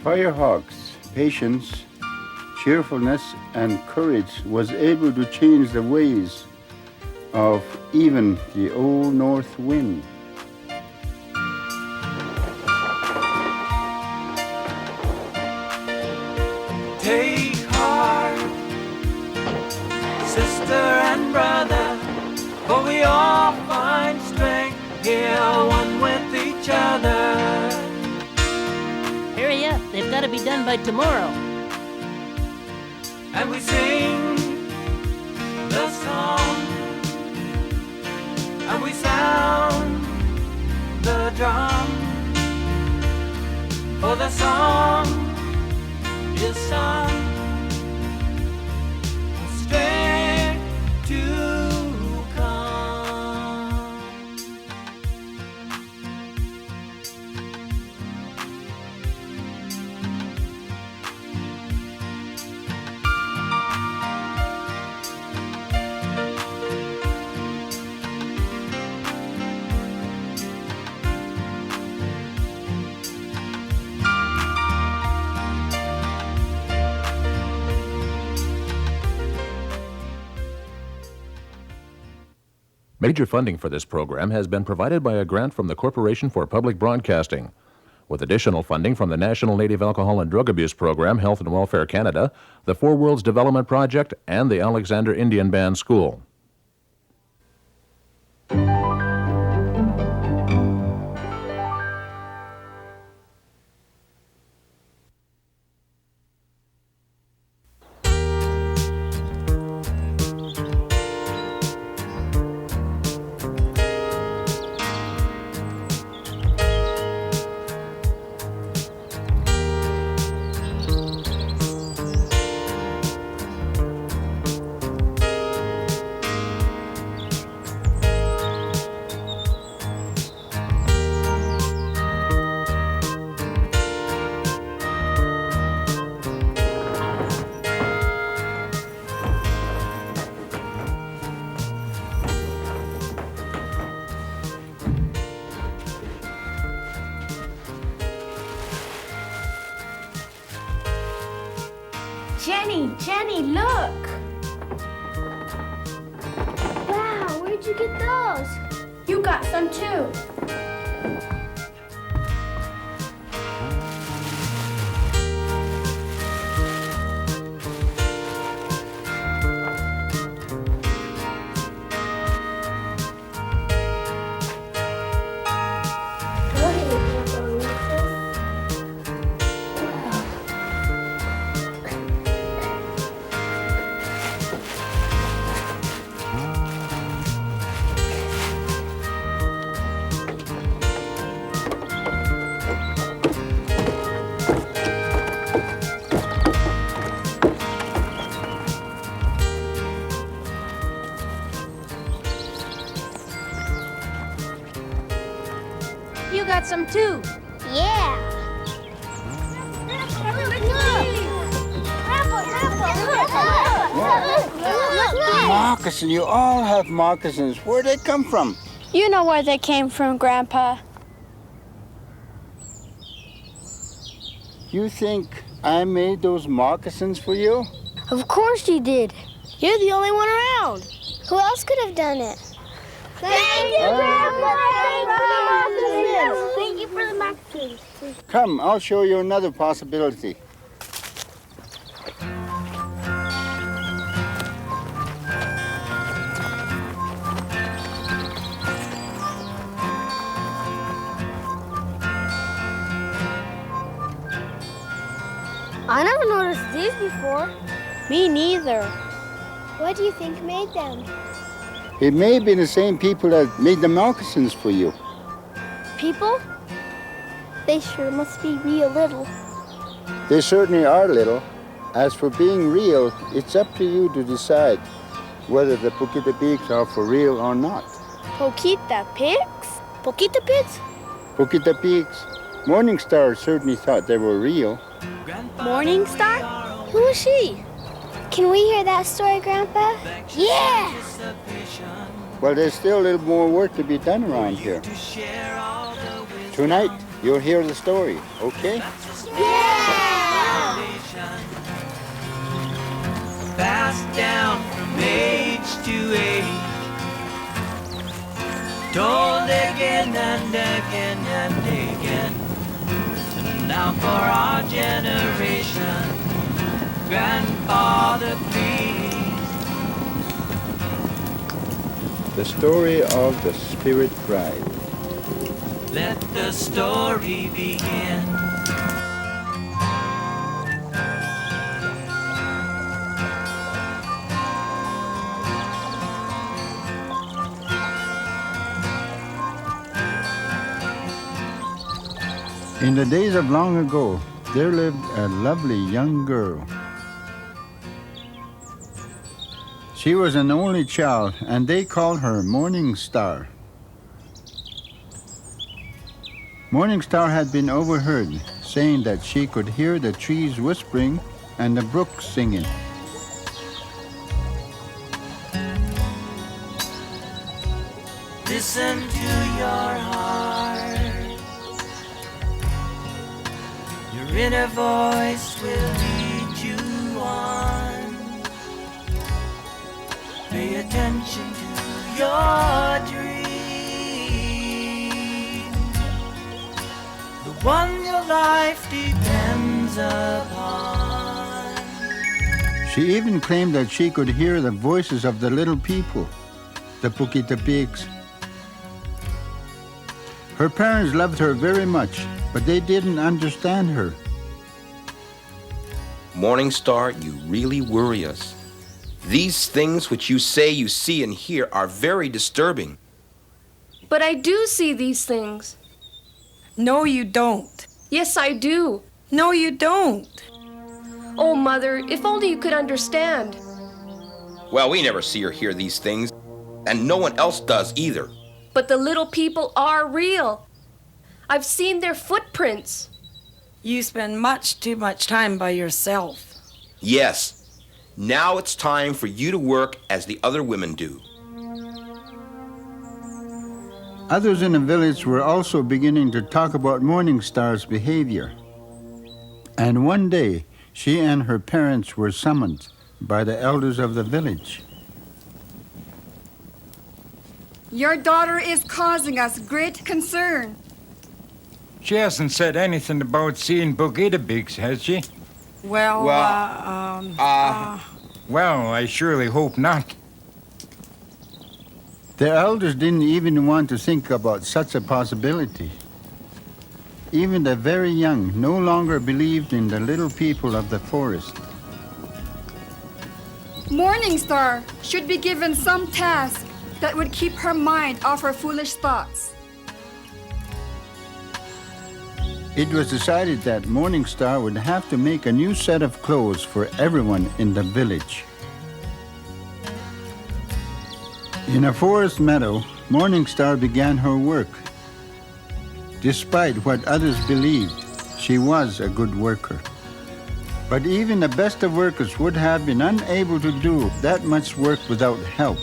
B: Firehawk's patience, cheerfulness, and courage was able to change the ways of even the old North Wind.
A: Take heart, sister and brother, for we all find strength here, one with each other.
M: Hurry up, they've got to be done by tomorrow.
A: And we sing
N: Major funding for this program has been provided by a grant from the Corporation for Public Broadcasting, with additional funding from the National Native Alcohol and Drug Abuse Program, Health and Welfare Canada, the Four Worlds Development Project, and the Alexander Indian Band School.
C: Jenny, look! Wow, where'd you get those?
D: You got some too.
C: You got some too. Yeah.
B: Moccasin, you all have moccasins. Where'd they come from?
D: You know where they came from, Grandpa.
B: You think I made those moccasins for you?
G: Of course you did. You're the only one around.
C: Who else could have done it?
G: Thank you, Grandpa. Thank you for the moccasins.
B: Come, I'll show you another possibility.
G: I never noticed these before.
D: Me neither.
C: What do you think made them?
B: It may be the same people that made the moccasins for you.
G: People? They sure must be real little.
B: They certainly are little. As for being real, it's up to you to decide whether the Poquita Peaks are for real or not.
G: Poquita Pigs? Poquita Pigs?
B: Poquita Peaks. Morning Star certainly thought they were real.
G: Morning Star? Who is she?
C: Can we hear that story, Grandpa?
G: Yeah!
B: Well, there's still a little more work to be done around here. Tonight, you'll hear the story, okay?
G: Yeah!
A: Passed down from age to age, told again and again and again. And now for our generation, Grandfather, please.
B: The story of the Spirit Bride.
A: Let the story begin.
B: In the days of long ago, there lived a lovely young girl. She was an only child, and they called her Morning Star. Morning Star had been overheard saying that she could hear the trees whispering and the brook singing.
A: Listen to your heart. Your inner voice will lead you on. Pay attention to your dream, the one your life depends upon.
B: She even claimed that she could hear the voices of the little people, the Teepees. Her parents loved her very much, but they didn't understand her.
P: Morning Star, you really worry us. These things which you say you see and hear are very disturbing.
T: But I do see these things.
E: No, you don't.
T: Yes, I do.
E: No, you don't.
T: Oh, Mother, if only you could understand.
P: Well, we never see or hear these things, and no one else does either.
T: But the little people are real. I've seen their footprints.
E: You spend much too much time by yourself.
P: Yes. Now it's time for you to work as the other women do.
B: Others in the village were also beginning to talk about Morning Star's behavior. And one day, she and her parents were summoned by the elders of the village.
U: Your daughter is causing us great concern.
L: She hasn't said anything about seeing Teepee, has she?
E: Well,
L: Well, I surely hope not.
B: The elders didn't even want to think about such a possibility. Even the very young no longer believed in the little people of the forest.
U: Morning Star should be given some task that would keep her mind off her foolish thoughts.
B: It was decided that Morning Star would have to make a new set of clothes for everyone in the village. In a forest meadow, Morning Star began her work. Despite what others believed, she was a good worker. But even the best of workers would have been unable to do that much work without help.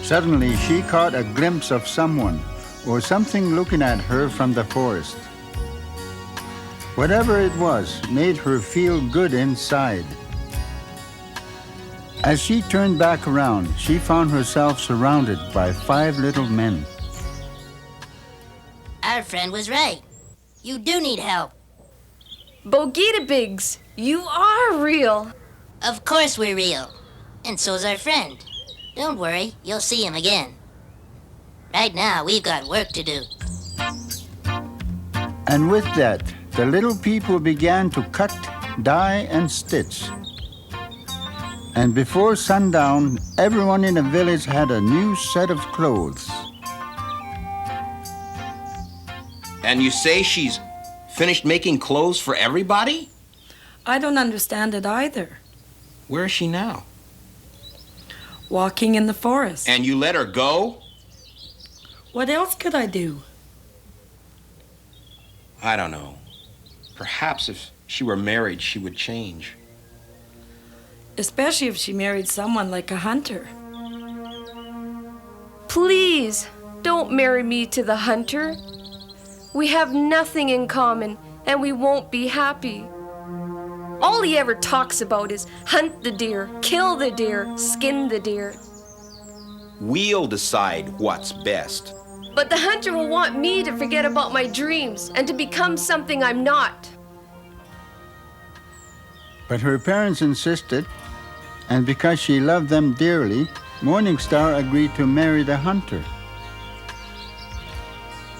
B: Suddenly, she caught a glimpse of someone or something looking at her from the forest. Whatever it was made her feel good inside. As she turned back around, she found herself surrounded by 5 little men.
K: Our friend was right. You do need help.
T: Teepee, you are real.
K: Of course we're real. And so's our friend. Don't worry, you'll see him again. Right now, we've got work to do.
B: And with that, the little people began to cut, dye, and stitch. And before sundown, everyone in the village had a new set of clothes.
P: And you say she's finished making clothes for everybody?
E: I don't understand it either.
P: Where is she now?
E: Walking in the forest.
P: And you let her go?
E: What else could I do?
P: I don't know. Perhaps if she were married, she would change.
E: Especially if she married someone like a hunter.
T: Please, don't marry me to the hunter. We have nothing in common, and we won't be happy. All he ever talks about is hunt the deer, kill the deer, skin the deer.
P: We'll decide what's best.
T: But the hunter will want me to forget about my dreams and to become something I'm not.
B: But her parents insisted, and because she loved them dearly, Morning Star agreed to marry the hunter.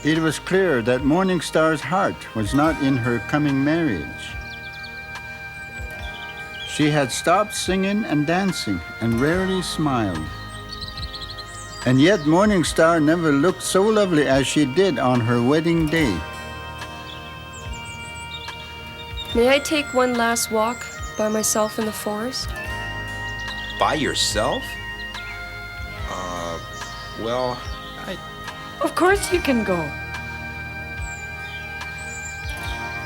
B: It was clear that Morning Star's heart was not in her coming marriage. She had stopped singing and dancing and rarely smiled. And yet Morning Star never looked so lovely as she did on her wedding day.
T: May I take one last walk by myself in the forest?
P: By yourself? Well,
E: Of course you can go.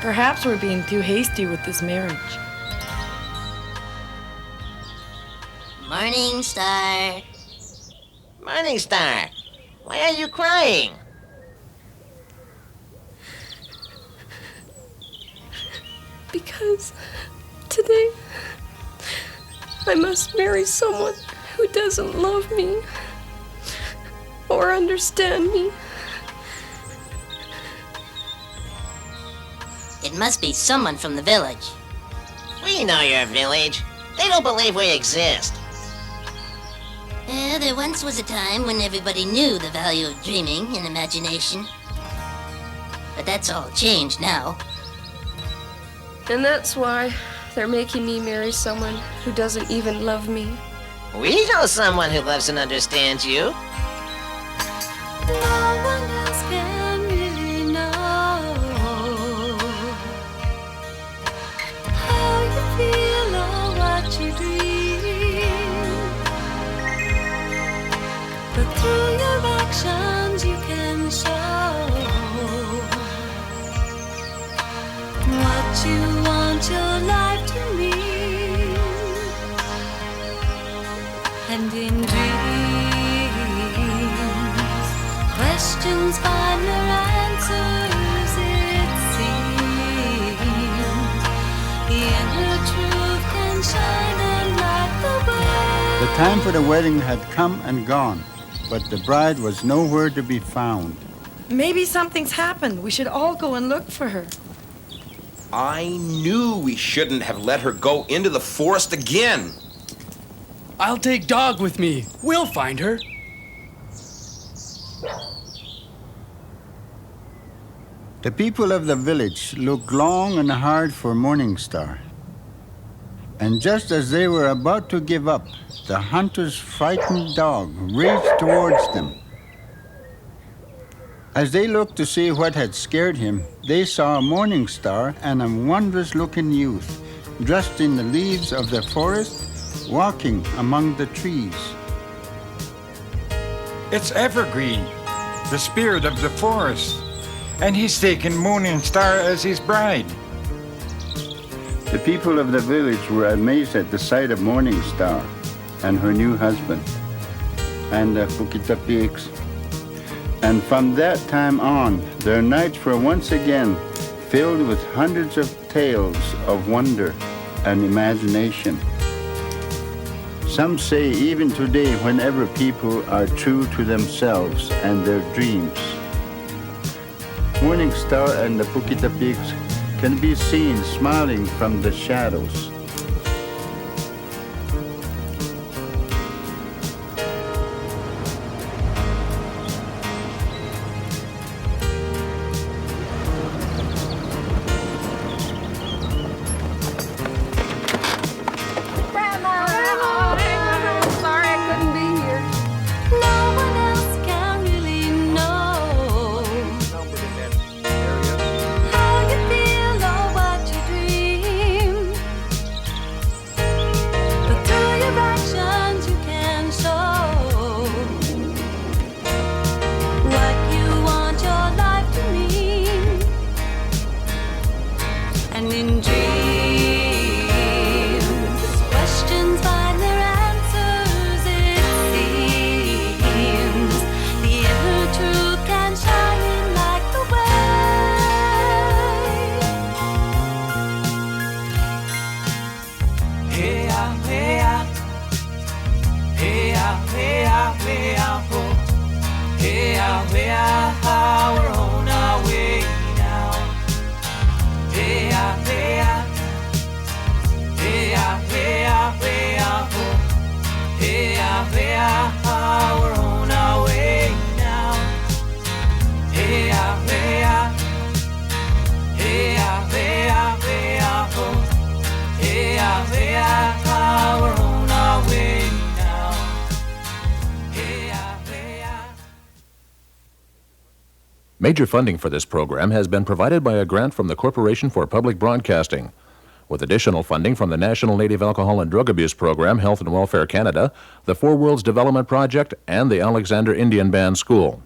E: Perhaps we're being too hasty with this marriage.
K: Morning Star.
M: Morning Star, why are you crying?
T: Because today I must marry someone who doesn't love me or understand me.
K: It must be someone from the village.
I: We know your village. They don't believe we exist.
K: There once was a time when everybody knew the value of dreaming and imagination. But that's all changed now.
T: And that's why they're making me marry someone who doesn't even love me.
I: We know someone who loves and understands you.
A: No one else can really know how you feel or what you dream. But through your actions you can show what you want your life to mean. And in dreams, questions find their answers, it seems. The inner truth can shine and light the way.
B: The time for the wedding had come and gone, but the bride was nowhere to be found.
E: Maybe something's happened. We should all go and look for her.
P: I knew we shouldn't have let her go into the forest again.
J: I'll take Dog with me. We'll find her.
B: The people of the village looked long and hard for Morning Star. And just as they were about to give up, the hunter's frightened dog raced towards them. As they looked to see what had scared him, they saw a Morning Star and a wondrous-looking youth, dressed in the leaves of the forest, walking among the trees.
L: It's Evergreen, the spirit of the forest, and he's taken Morning Star as his bride.
B: The people of the village were amazed at the sight of Morning Star and her new husband, and the Teepees. And from that time on, their nights were once again filled with hundreds of tales of wonder and imagination. Some say even today, whenever people are true to themselves and their dreams, Morning Star and the Teepee can be seen smiling from the shadows.
N: Major funding for this program has been provided by a grant from the Corporation for Public Broadcasting, with additional funding from the National Native Alcohol and Drug Abuse Program, Health and Welfare Canada, the Four Worlds Development Project, and the Alexander Indian Band School.